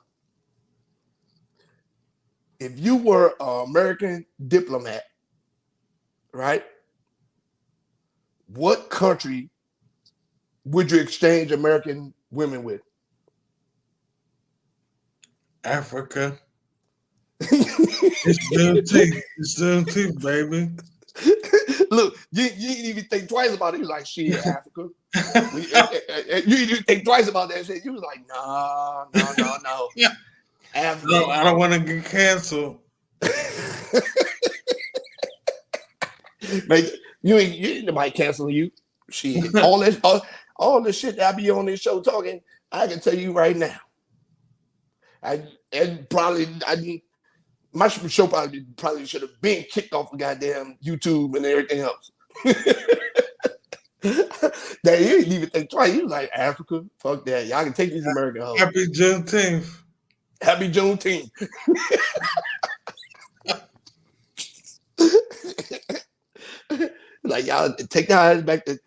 If you were an American diplomat, right? What country would you exchange American women with? Africa. It's Juneteenth. It's Juneteenth, baby. Look, you didn't even think twice about it. You was like, shit, Africa. You didn't even think twice about that shit. You was like, no. Africa. No, I don't want to get canceled. Man, you ain't nobody canceling you. Shit. All this shit that I be on this show talking, I can tell you right now. My show probably should have been kicked off of goddamn YouTube and everything else. That you didn't even think twice. He was like, Africa, fuck that. Y'all can take these American hoes. Happy Juneteenth. Happy Juneteenth. Like y'all take your eyes back to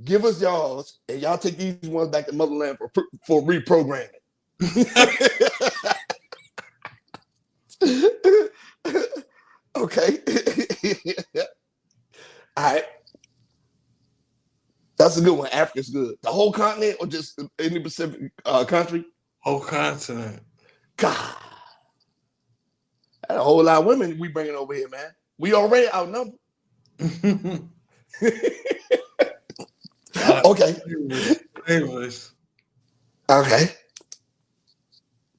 give us y'all's, and y'all take these ones back to motherland for reprogramming. Okay. All right. That's a good one. Africa's good. The whole continent or just any Pacific country? Whole continent. God. That's a whole lot of women we bringing over here, man. We already outnumbered. Okay. Favors. Okay.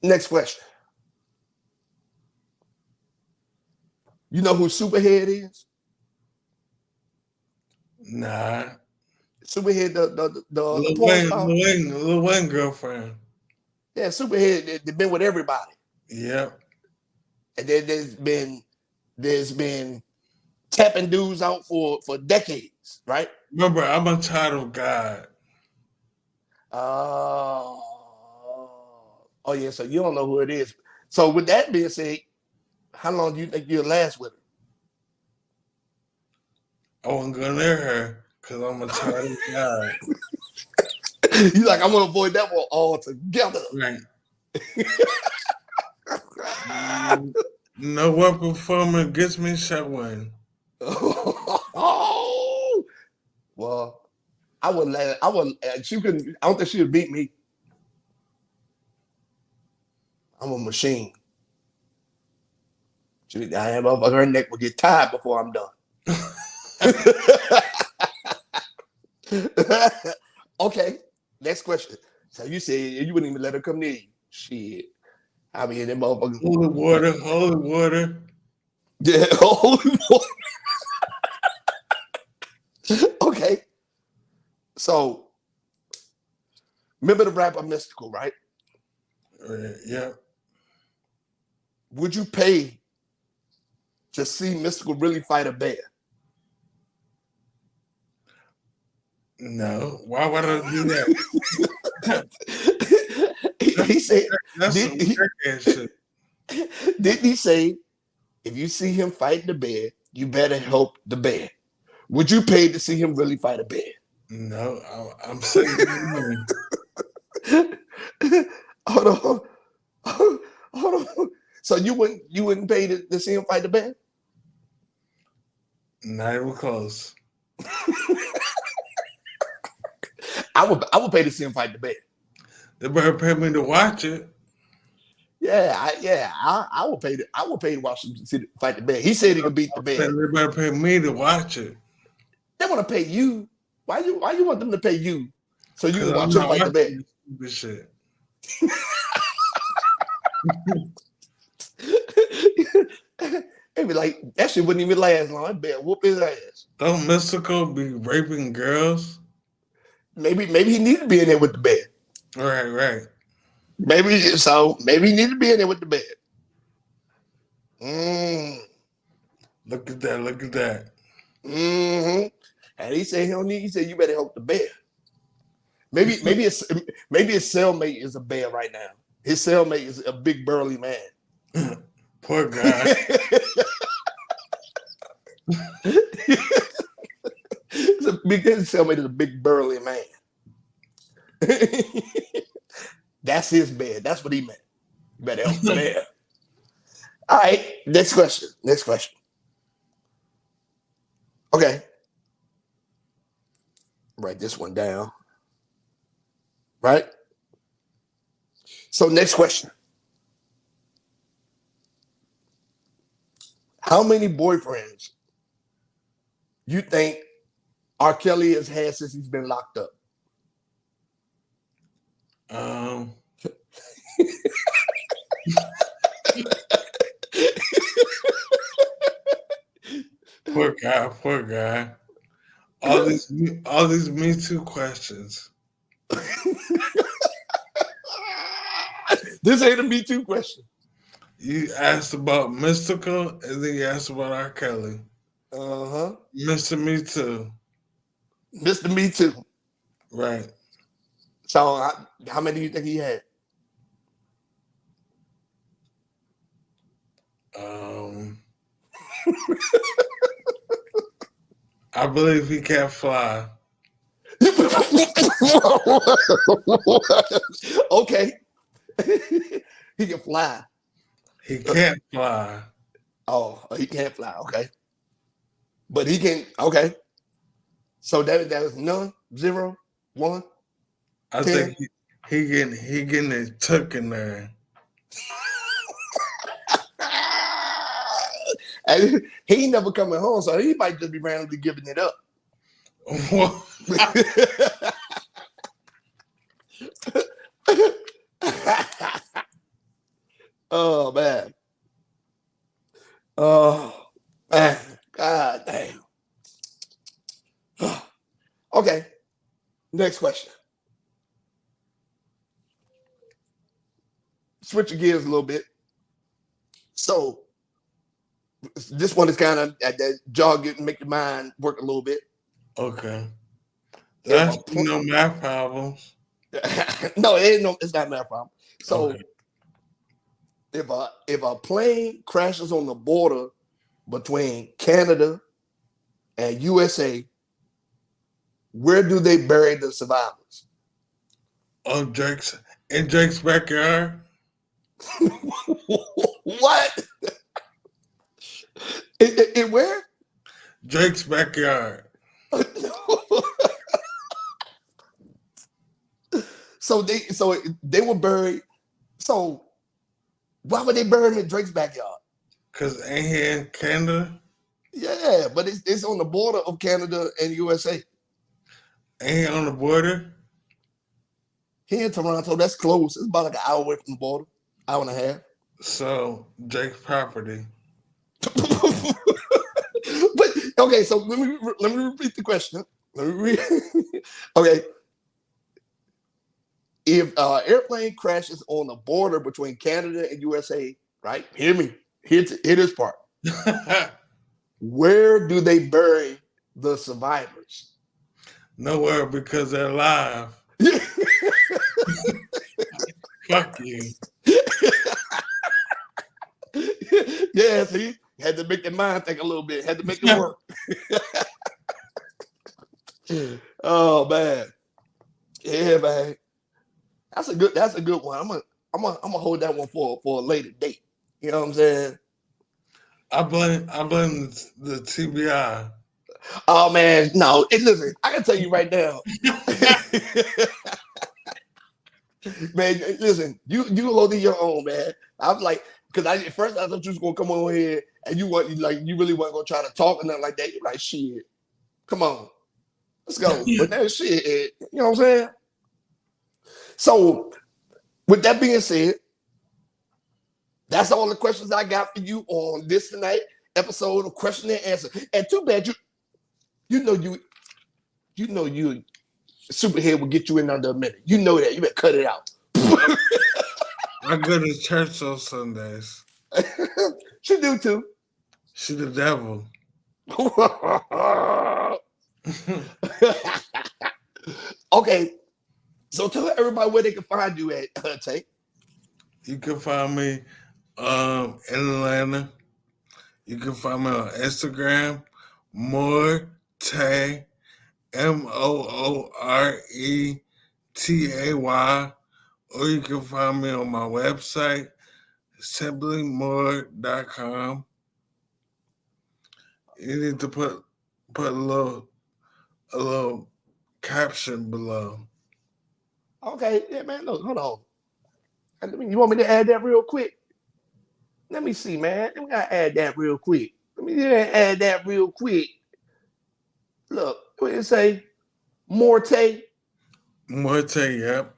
Next question. You know who Superhead is? Nah. Superhead, the Lil porn Wayne, star. Lil Wayne girlfriend. Yeah, Superhead. They've been with everybody, Yep. and then there's been tapping dudes out for decades, right? Remember, I'm a child of God. Oh, yeah. So you don't know who it is. So with that being said, how long do you think you'll last with I won't go near her because I'm a child of God. her? You like, I'm gonna avoid that one altogether. Right. No weapon formed against me shall win. Oh, well, I would let. I would. She couldn't. I don't think she would beat me. I'm a machine. Her neck will get tired before I'm done. Okay, next question. So you said you wouldn't even let her come near you. Shit, I be in that motherfucker. Holy water, holy water. Yeah, holy water. Okay, so remember the rapper Mystical, right? Yeah. Would you pay to see Mystical really fight a bear? No. Why would I do that? he said, That's did some he, crackhead shit. didn't he say, if you see him fight the bear, you better help the bear? Would you pay to see him really fight a bear? No, I'm saving money. Hold on. Hold on. So you wouldn't pay to see him fight the bear? Not even close. I would pay to see him fight the bear. They better pay me to watch it. Yeah, I would pay to watch him fight the bear. He said he could beat the bear. They better pay me to watch it. They want to pay you. Why you want them to pay you so you Because can I'm watch him not fight the bear? watching this stupid shit. They be like, that shit wouldn't even last long. That bear whoop his ass. Don't Mystical be raping girls? Maybe he needed to be in there with the bear. Right. Maybe he needed to be in there with the bear. Mm. Look at that. Mm-hmm. And he said he said you better help the bear. Maybe his cellmate is a bear right now. His cellmate is a big burly man. Poor guy. His cellmate is a big burly man. That's his bear. That's what he meant. You better help the bear. All right. Next question. Okay. Write this one down. Right? So next question. How many boyfriends you think R. Kelly has had since he's been locked up? Poor guy. All these Me Too questions. This ain't a Me Too question. You asked about Mystical, and then you asked about R. Kelly. Uh-huh. Mr. Me Too. Mr. Me Too. Right. So how many do you think he had? I believe he can't fly. Okay. He can fly. He can't fly. Oh, he can't fly. Okay. But he can. Okay. So that was none, 0, 1, I 10. think he getting it took in there. And he ain't never coming home, so he might just be randomly giving it up. Oh man. Oh man. God damn. Okay. Next question. Switch gears a little bit. So this one is kind of that jog it, make your mind work a little bit. Okay. If That's no math problems. no, it ain't no, it's not math problem. So Okay. if a plane crashes on the border between Canada and USA, where do they bury the survivors? Oh, in Drake's backyard. What? In where? Drake's backyard. So they were buried. So why would they bury him in Drake's backyard? Cause ain't he in Canada? Yeah, but it's on the border of Canada and USA. Ain't he on the border? Here in Toronto, that's close. It's about like an hour away from the border, hour and a half. So Drake's property. But okay, so let me repeat the question. Okay, if airplane crashes on the border between Canada and USA, right? Hear me. Hear this part. Where do they bury the survivors? Nowhere because they're alive. Fuck you. Yeah, see, had to make their mind think a little bit. Had to make it work. Oh man, yeah, man. That's a good one. I'm gonna hold that one for a later date. You know what I'm saying? I blame the TBI. Oh man, no. Listen, I can tell you right now, man. Listen, you hold it your own, man. I'm like, because at first I thought you was gonna come on here and you really weren't gonna try to talk or nothing like that. You're like, shit, come on, let's go. But that shit, you know what I'm saying? So, with that being said, that's all the questions I got for you on this tonight episode of Question and Answer. And too bad you know superhead will get you in under a minute. You know that. You better cut it out. I go to church on Sundays. She do too. She the devil. Okay. So tell everybody where they can find you at, Tay. You can find me in Atlanta. You can find me on Instagram, Moretay, Mooretay, or you can find me on my website, simplymore.com. You need to put a little caption below. Okay, yeah, man. Look, hold on. You want me to add that real quick? Let me see, man. We gotta add that real quick. Let me add that real quick. Look, what did it say? Morte. Moretay, yep.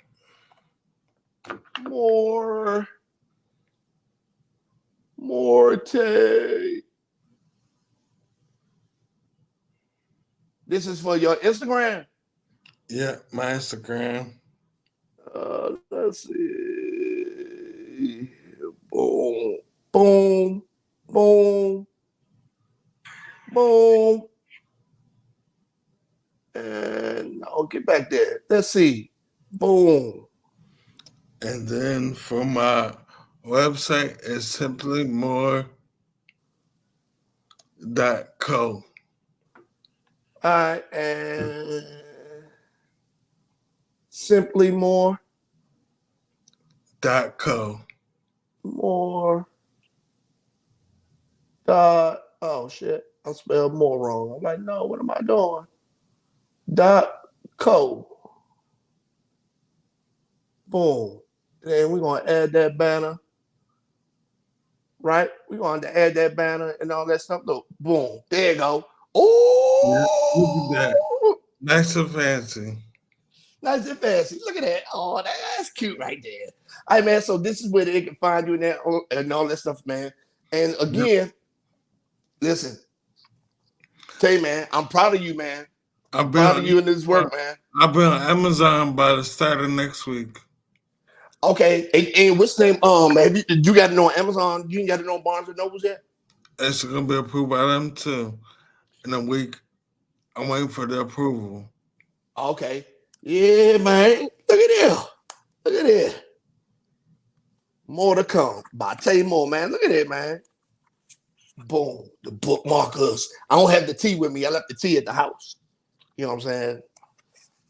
Morte. This is for your Instagram. Yeah, my Instagram. Let's see. Boom, boom, boom, boom. And I'll get back there. Let's see. Boom. And then for my website, it's simplymore.co. All right, and simply .co. more dot. Oh shit, I spelled more wrong. I'm like, no, what am I doing? Dot co. Boom. Then we're gonna add that banner, right? We're gonna add that banner and all that stuff. Look, boom. There you go. Yeah, look at that. Oh, Nice and fancy. nice and fancy. Look at that. Oh, that's cute right there. All right, man. So this is where they can find you and all that stuff, man. And Yep. again, listen, Tay, man, I'm proud of you, man. I'll be Proud of on you in this work, man. I'll be on Amazon by the start of next week. Okay, and what's the name? Have you got to know Amazon? You ain't got to know Barnes and Nobles yet? It's gonna be approved by them too in a week. I'm waiting for the approval. Okay. Yeah, man. Look at that. Look at that. More to come. But I tell you more, man. Look at that, man. Boom. The bookmarkers. I don't have the tea with me. I left the tea at the house. You know what I'm saying?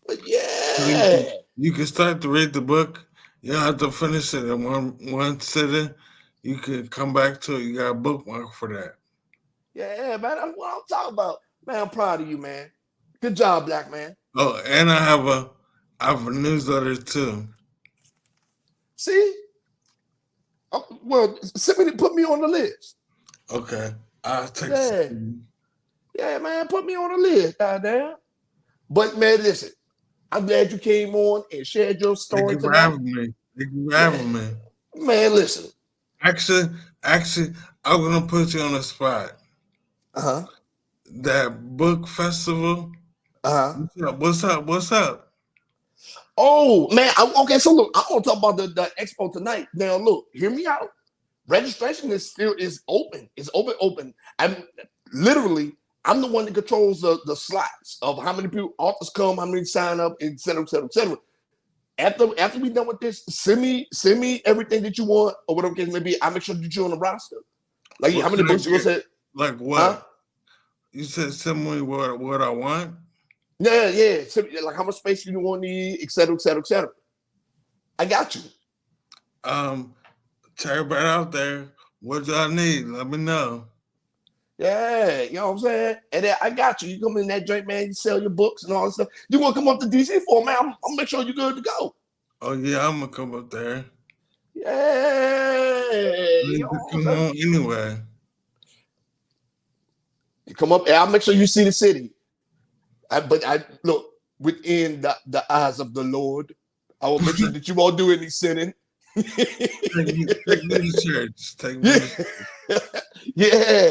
But So yeah. you can start to read the book. You don't have to finish it in one sitting. You can come back to it. You got a bookmark for that. Yeah, man. That's what I'm talking about. Man, I'm proud of you, man. Good job, black man. Oh, and I have a newsletter too. See? Well, somebody put me on the list. Okay, I'll text it Yeah. to you. Yeah, man. Put me on the list. Goddamn. But man, listen. I'm glad you came on and shared your Thank story you for tonight. having me. Thank you for Yeah. having me. Man, listen. Actually, actually, I'm gonna put you on the spot. Uh-huh. That book festival. Uh-huh. What's up? What's up? What's up? Oh man, okay. So look, I'm gonna talk about the expo tonight. Now look, hear me out. Registration is open. It's open. I'm literally I'm the one that controls the slots of how many people authors come, how many sign up, et cetera, et cetera, et cetera. After we done with this, send me everything that you want or whatever case may be. I make sure that you're on the roster. Like What how many can I books you gonna get? say? Like Huh? what? You said send me what I want. Yeah, yeah. Like how much space you want to need, et cetera, et cetera, et cetera. I got you. Um, to everybody out there, what do I need? Let me know. Yeah, you know what I'm saying? And then I got you. You come in that joint, man, you sell your books and all that stuff. You want to come up to DC for man? I'll make sure you're good to go. Oh yeah, I'm gonna come up there. Yeah, I you need know to what I'm come saying? on anyway. You come up and I'll make sure you see the city. But I look within the eyes of the Lord. I will make sure that you won't do any sinning. Take me to church. Take me Yeah. to church. Yeah.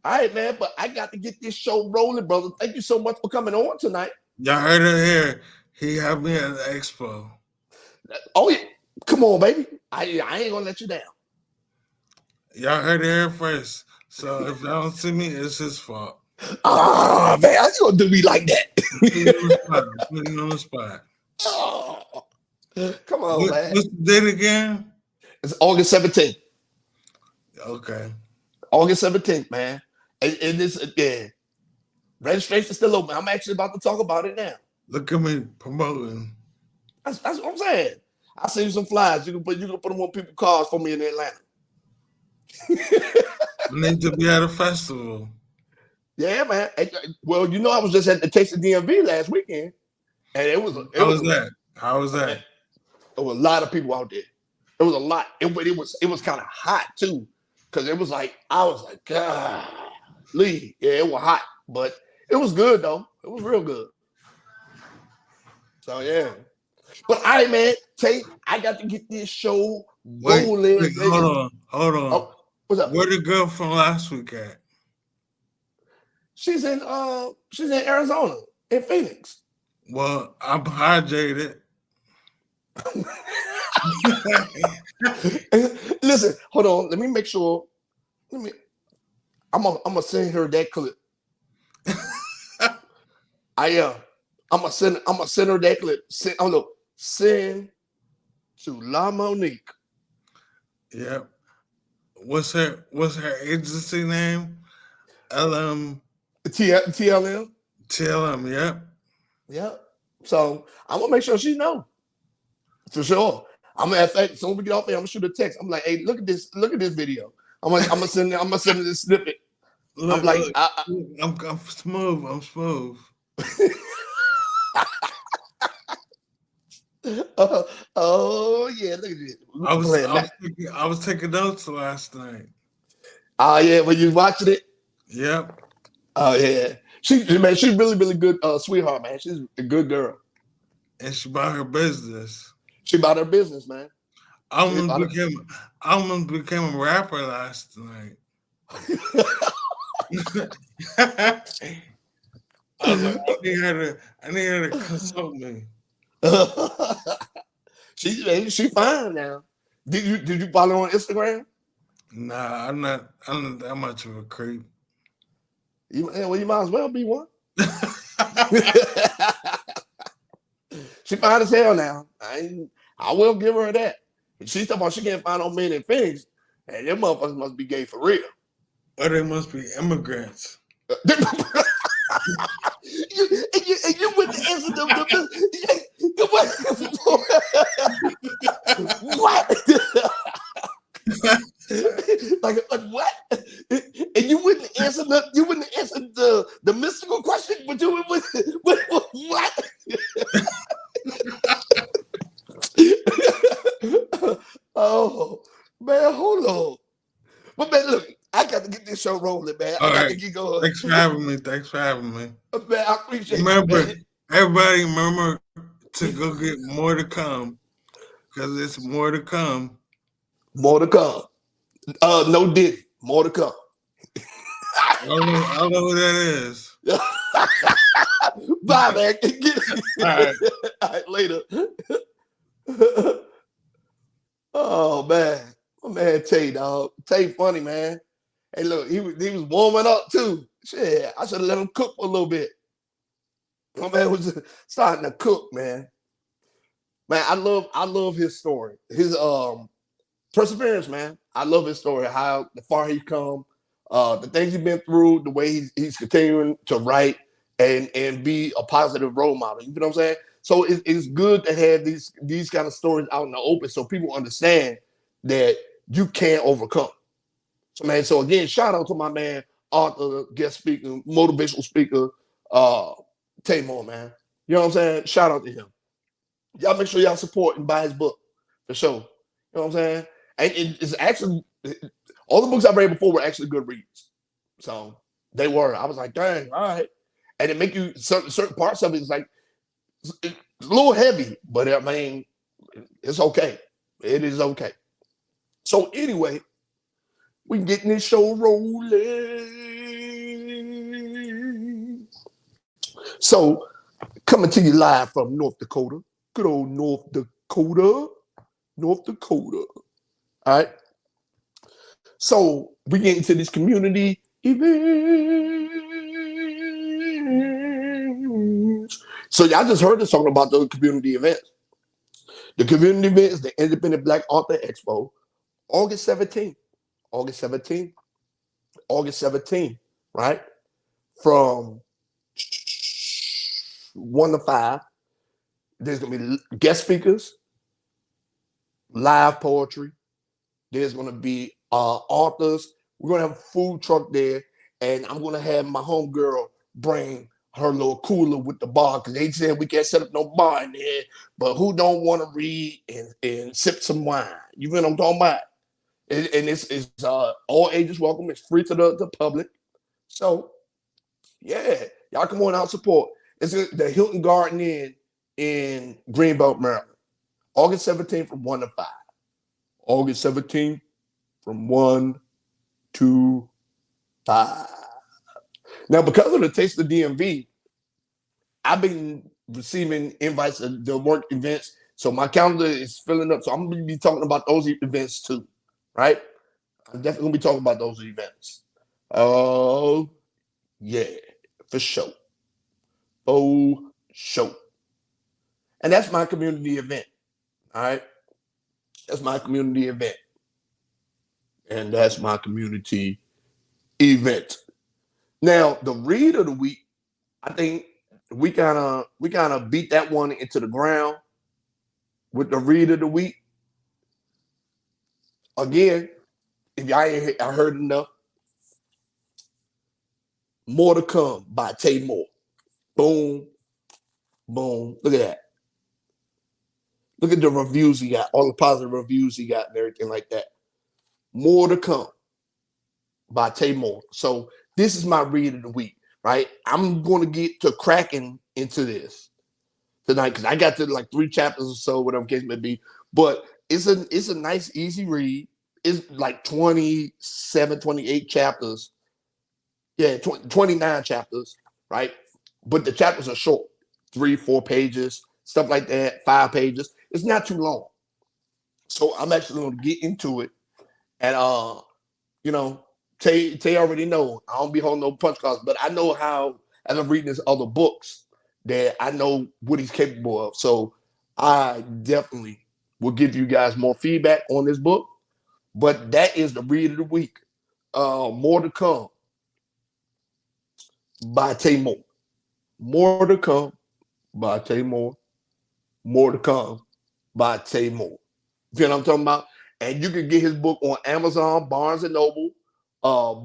All right, man. But I got to get this show rolling, brother. Thank you so much for coming on tonight. Y'all heard it here. He had me at the expo. Oh yeah. Come on, baby. I ain't gonna let you down. Y'all heard it here first. So if y'all don't see me, it's his fault. Ah, man, how you gonna do me like Put me on the that? spot. Put me on the spot. Oh, come on, man. What's the date again? It's August 17th. Okay. August 17th, man. And this again, registration's still open. I'm actually about to talk about it now. Look at me promoting. That's what I'm saying. I'll send you some flyers. You can put them on people's cars for me in Atlanta. I need to be at a festival. Yeah, man. Well, you know, I was just at the Taste of DMV last weekend, and How was that? How was there that? was a lot of people out there. It was a lot. It was kind of hot too, because it was like I was like, God, Lee. Yeah, it was hot, but it was good though. It was real good. So yeah. But all right, man. Tate, I got to get this show rolling, Hold baby. on, hold on. Oh, what's up? Where the girl from last week at? She's in Arizona, in Phoenix. Well, I'm hydrated. Listen, hold on. Let me make sure. Let me. I'm gonna send her that clip. I am. I'm gonna send her that clip. Send. Oh no. Send to La Monique. Yep. What's her agency name? LM. TLM. Tell him, yep. Yeah. So I'm gonna make sure she know for sure. I'm gonna, in fact, soon as we get off here, I'm gonna shoot a text. I'm like, hey, look at this video. I'm gonna send her this snippet. I'm Look, like, look, I'm smooth. I'm smooth. oh yeah, look at this. We I was playing I was that. taking I was taking notes last night. Oh yeah, when you watching it. Yep. Oh yeah, she's really really good, sweetheart, man. She's a good girl. And she about her business. She about her business, man. I She almost about became I almost became a rapper last night. her. I was like, I need her to consult me. she fine now. Did you follow her on Instagram? Nah, I'm not that much of a creep. Well, you might as well be one. She fine as hell now. I will give her that. She's talking about she can't find no men in Phoenix, and them motherfuckers must be gay for real. Or they must be immigrants. you wouldn't answer what? like what? And you wouldn't answer the mystical question, but you would what? Oh man, hold on. But man, look, I got to get this show rolling, man. All I got right. to get going. Thanks for having me. Thanks for having me. Man, I appreciate you, Remember, man. everybody remember to go get more to come. Because it's more to come. More to come. No Diddy. More to come. I don't know who that is. Bye, man. All right. All right, later. Oh man. My man Tay, dog. Tay funny, man. Hey, look, he was warming up too. Shit, I should have let him cook for a little bit. My man was starting to cook, man. Man, I love his story. His perseverance, man. I love his story, how far he's come, the things he's been through, the way he's continuing to write and be a positive role model. You know what I'm saying? So it's good to have these kind of stories out in the open so people understand that you can overcome. So man, so again, shout out to my man, author, guest speaker, motivational speaker, Tamor, man. You know what I'm saying? Shout out to him. Y'all make sure y'all support and buy his book for sure. You know what I'm saying? And it's actually all the books I read before were actually good reads. So they were. I was like, dang, all right. And it make you certain parts of it is like it's a little heavy, but I mean, it's okay. It is okay. So anyway, we getting this show rolling. So coming to you live from North Dakota, good old North Dakota. All right. So we get into this community events. So y'all just heard us talking about those community events. The community event is the Independent Black Author Expo, August 17th. August 17th. August 17th, right? From 1 to 5. There's going to be guest speakers, live poetry. There's going to be authors. We're going to have a food truck there. And I'm going to have my homegirl bring her little cooler with the bar because they said we can't set up no bar in there. But who don't want to read and sip some wine? You know what I'm talking about? And it's all ages welcome. It's free to the public. So, yeah, y'all come on out support. It's the Hilton Garden Inn in Greenbelt, Maryland. August 17th from 1 to 5. August 17th from 1 to 5. Now, because of the Taste of DMV, I've been receiving invites to the work events. So my calendar is filling up. So I'm going to be talking about those events too, right? I'm definitely going to be talking about those events. Oh, yeah, for sure. For sure. And that's my community event, all right? That's my community event. And that's my community event. Now, the read of the week I think we kind of beat that one into the ground with the read of the week. Again, if y'all ain't heard enough, More to Come by Tay Moore. Boom, boom. Look at that. Look at the reviews he got, all the positive reviews he got and everything like that. More to Come by Tay Moore. So this is my read of the week, right? I'm going to get to cracking into this tonight because I got to like 3 chapters or so, whatever case may be. But it's a nice, easy read. It's like 27, 28 chapters. Yeah, 29 chapters, right? But the chapters are short, 3, 4 pages, stuff like that, 5 pages. It's not too long. So I'm actually going to get into it. And you know, Tay already know I don't be holding no punch cards, but I know how as I'm reading his other books that I know what he's capable of. So I definitely will give you guys more feedback on this book. But that is the read of the week. More to Come by Tay Moore. More to Come by Tay Moore. More to Come by Tay Moore. You know what I'm talking about? And you can get his book on Amazon, Barnes and Noble,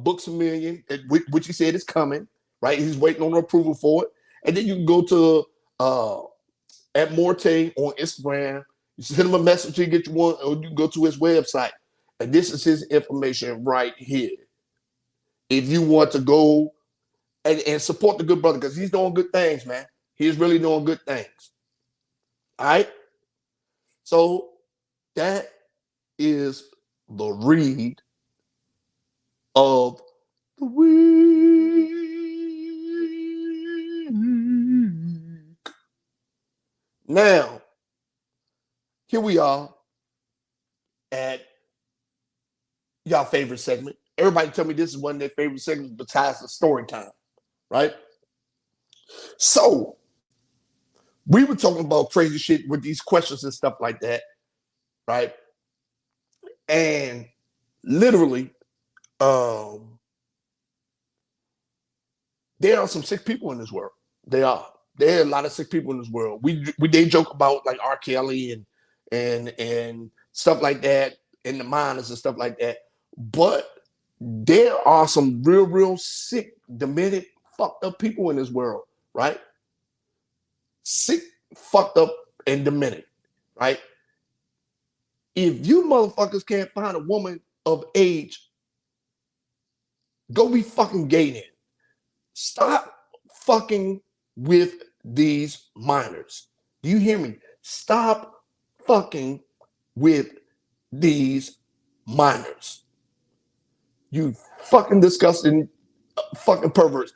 Books a Million, which he said is coming, right? He's waiting on approval for it. And then you can go to at Morte on Instagram. You send him a message to get you one, or you can go to his website. And this is his information right here. If you want to go and support the good brother, because he's doing good things, man. He's really doing good things. All right. So that is the read of the week. Now, here we are at y'all favorite segment. Everybody tell me this is one of their favorite segments besides the story time, right? So we were talking about crazy shit with these questions and stuff like that, right? And literally, um, there are some sick people in this world. They are. There are a lot of sick people in this world. We they joke about like R. Kelly and stuff like that, and the minors and stuff like that. But there are some real sick, demented, fucked up people in this world, right? Sick, fucked up, and demented, right? If you motherfuckers can't find a woman of age, go be fucking gay then. Stop fucking with these minors. Do you hear me? Stop fucking with these minors. You fucking disgusting fucking perverts.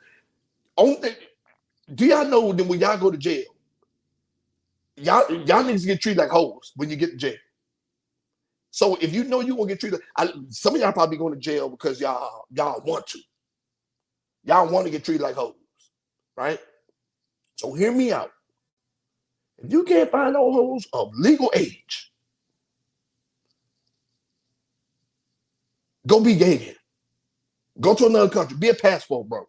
Only thing, do y'all know that when y'all go to jail, y'all niggas get treated like hoes when you get to jail. So if you know you gonna get treated, some of y'all probably going to jail because y'all want to. Y'all want to get treated like hoes, right? So hear me out. If you can't find no hoes of legal age, go be gay then. Go to another country. Be a passport, bro.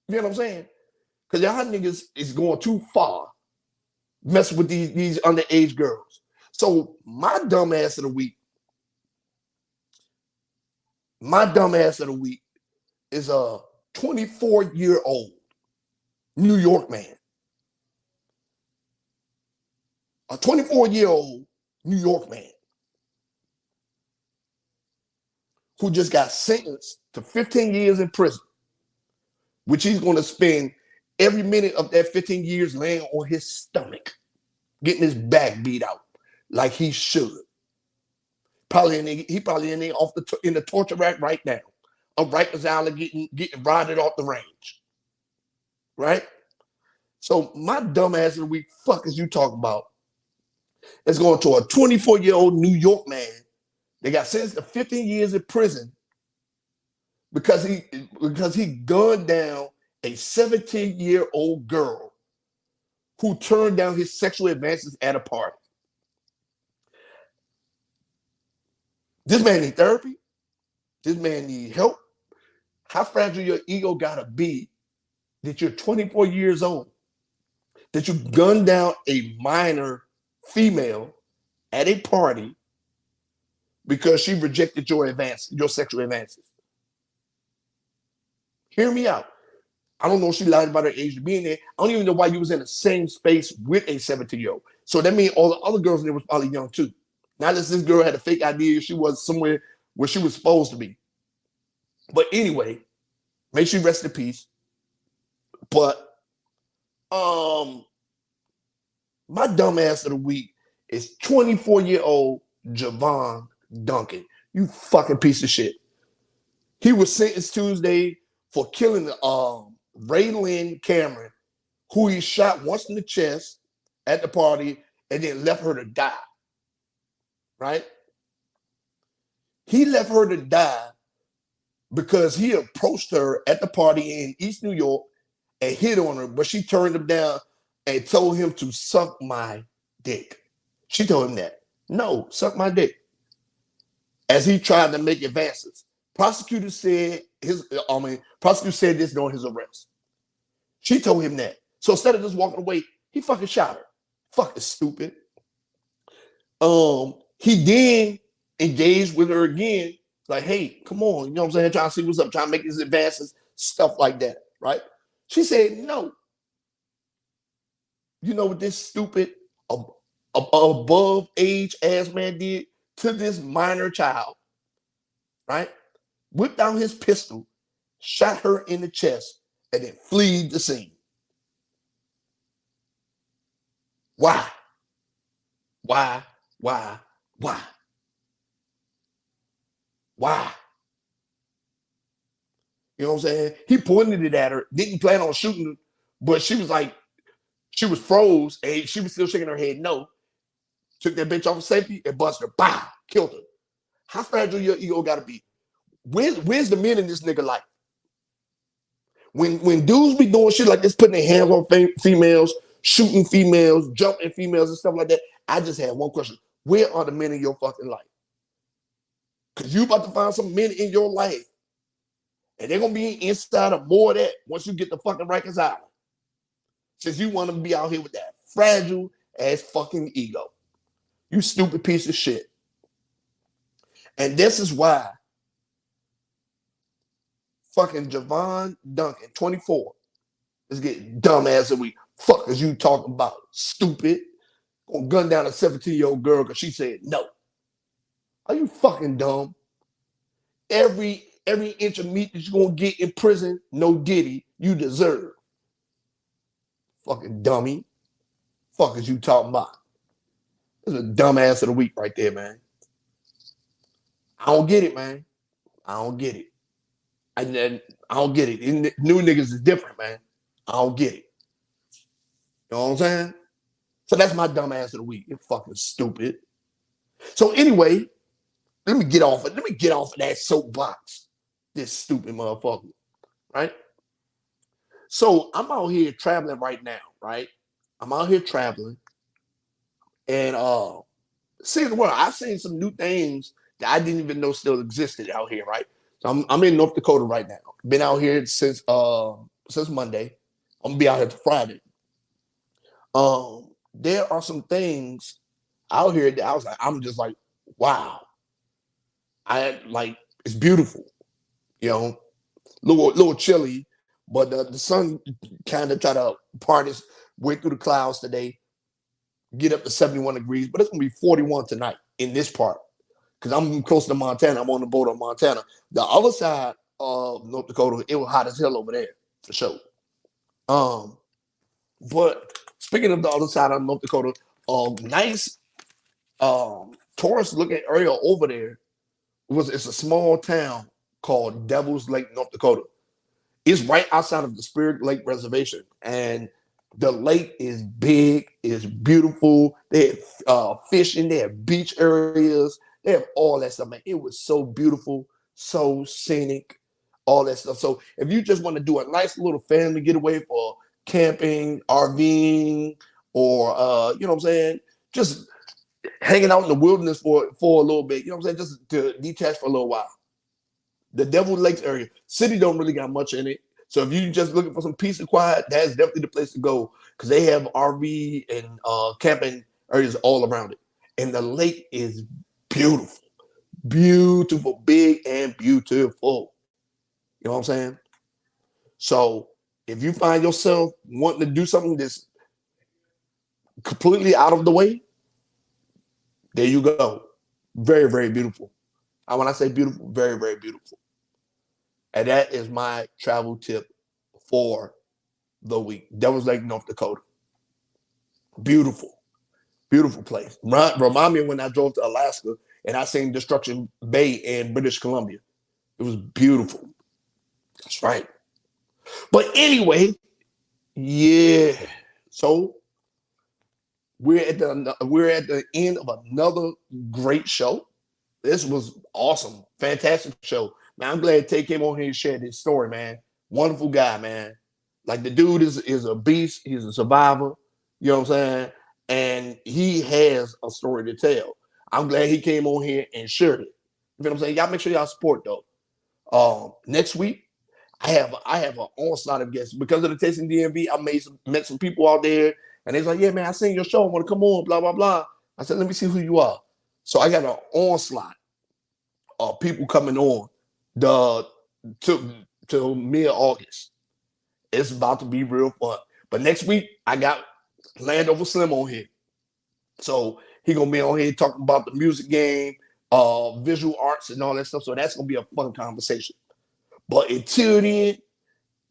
You know what I'm saying? Because y'all niggas is going too far messing with these underage girls. So my dumb ass of the week is a 24-year-old New York man. A 24-year-old New York man who just got sentenced to 15 years in prison, which he's going to spend every minute of that 15 years laying on his stomach, getting his back beat out like he should. He probably in there in the torture rack right now. A Rikers Island getting rotted off the range. Right? So my dumb ass of the week, fuck is you talking about? It's going to a 24-year-old New York man. They got sentenced to 15 years in prison because he gunned down a 17-year-old girl who turned down his sexual advances at a party. This man need therapy. This man need help. How fragile your ego gotta be that you're 24 years old, that you gunned down a minor female at a party because she rejected your sexual advances. Hear me out. I don't know if she lied about her age to being there. I don't even know why you was in the same space with a 17-year-old. So that means all the other girls in there was probably young too. Not that this girl had a fake idea she was somewhere where she was supposed to be. But anyway, make sure you rest in peace. But my dumbass of the week is 24-year-old Javone Duncan. You fucking piece of shit. He was sentenced Tuesday for killing Raylan Cameron, who he shot once in the chest at the party and then left her to die. Right? He left her to die because he approached her at the party in East New York and hit on her, but she turned him down and told him to suck my dick. She told him that. No, suck my dick. As he tried to make advances. Prosecutor said this during his arrest. She told him that. So instead of just walking away, he fucking shot her. Fucking stupid. He then engaged with her again, like, hey, come on, you know what I'm saying? Trying to see what's up, trying to make his advances, stuff like that, right? She said no. You know what this stupid above age ass man did to this minor child, right? Whipped out his pistol, shot her in the chest, and then fled the scene. Why? Why? Why? Why? Why? You know what I'm saying? He pointed it at her, didn't plan on shooting her, but she was like, she was froze, and she was still shaking her head no. Took that bitch off of safety and busted her. Bah! Killed her. How fragile your ego gotta be? Where's the men in this nigga life? When dudes be doing shit like this, putting their hands on females, shooting females, jumping females and stuff like that, I just had one question. Where are the men in your fucking life? Because you about to find some men in your life, and they're going to be inside of more of that once you get the fucking Rikers Island. Since you want to be out here with that fragile ass fucking ego. You stupid piece of shit. And this is why fucking Javone Duncan, 24, is getting dumb ass a week. Fuck is you talking about? Stupid. Gonna gun down a 17-year-old girl because she said no. Are you fucking dumb? Every inch of meat that you're gonna get in prison, no diddy, you deserve. Fucking dummy. Fuck is you talking about? This is a dumbass of the week right there, man. I don't get it, man. I don't get it. I don't get it. New niggas is different, man. I don't get it. You know what I'm saying? So that's my dumbass of the week. You're fucking stupid. So anyway, let me get off of that soapbox. This stupid motherfucker. Right? So I'm out here traveling right now, right? I'm out here traveling and seeing the world. I've seen some new things that I didn't even know still existed out here, right? So I'm in North Dakota right now. Been out here since Monday. I'm gonna be out here till Friday. There are some things out here that I'm just like, wow. It's beautiful, you know, little chilly, but the sun kind of try to part its way through the clouds today, get up to 71 degrees, but it's gonna be 41 tonight in this part. Because I'm close to Montana. I'm on the border of Montana. The other side of North Dakota, it was hot as hell over there, for sure. But speaking of the other side of North Dakota, nice tourist looking area over there it's a small town called Devil's Lake, North Dakota. It's right outside of the Spirit Lake Reservation. And the lake is big, it's beautiful. They have fishing, they have beach areas, they have all that stuff, man. It was so beautiful, so scenic, all that stuff. So if you just want to do a nice little family getaway for camping, RVing, or you know what I'm saying, just hanging out in the wilderness for a little bit, you know what I'm saying, just to detach for a little while. The Devil Lakes area, city don't really got much in it. So if you just looking for some peace and quiet, that's definitely the place to go because they have RV and camping areas all around it. And the lake is beautiful, beautiful, big and beautiful. You know what I'm saying? So if you find yourself wanting to do something that's completely out of the way, there you go. Very, very beautiful. And when I say beautiful, very, very beautiful. And that is my travel tip for the week. Devil's Lake, North Dakota. Beautiful, beautiful place. Remind me of when I drove to Alaska and I seen Destruction Bay in British Columbia. It was beautiful. That's right. But anyway, yeah. So we're at the end of another great show. This was awesome, fantastic show. Man, I'm glad Tay came on here and shared his story, man. Wonderful guy, man. Like the dude is a beast. He's a survivor. You know what I'm saying? And he has a story to tell. I'm glad he came on here and shared it. You know what I'm saying? Y'all make sure y'all support though. Next week I have an onslaught of guests because of the Tasting DMV. Met some people out there, and they're like, "Yeah, man, I seen your show. I want to come on." Blah blah blah. I said, "Let me see who you are." So I got an onslaught of people coming on the to mid August. It's about to be real fun. But next week I got Landover Slim on here, so he gonna be on here talking about the music game, visual arts, and all that stuff. So that's gonna be a fun conversation. But until then,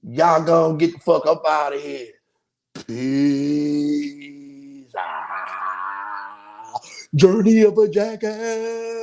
y'all gonna get the fuck up out of here. Peace. Journey of a Jackass.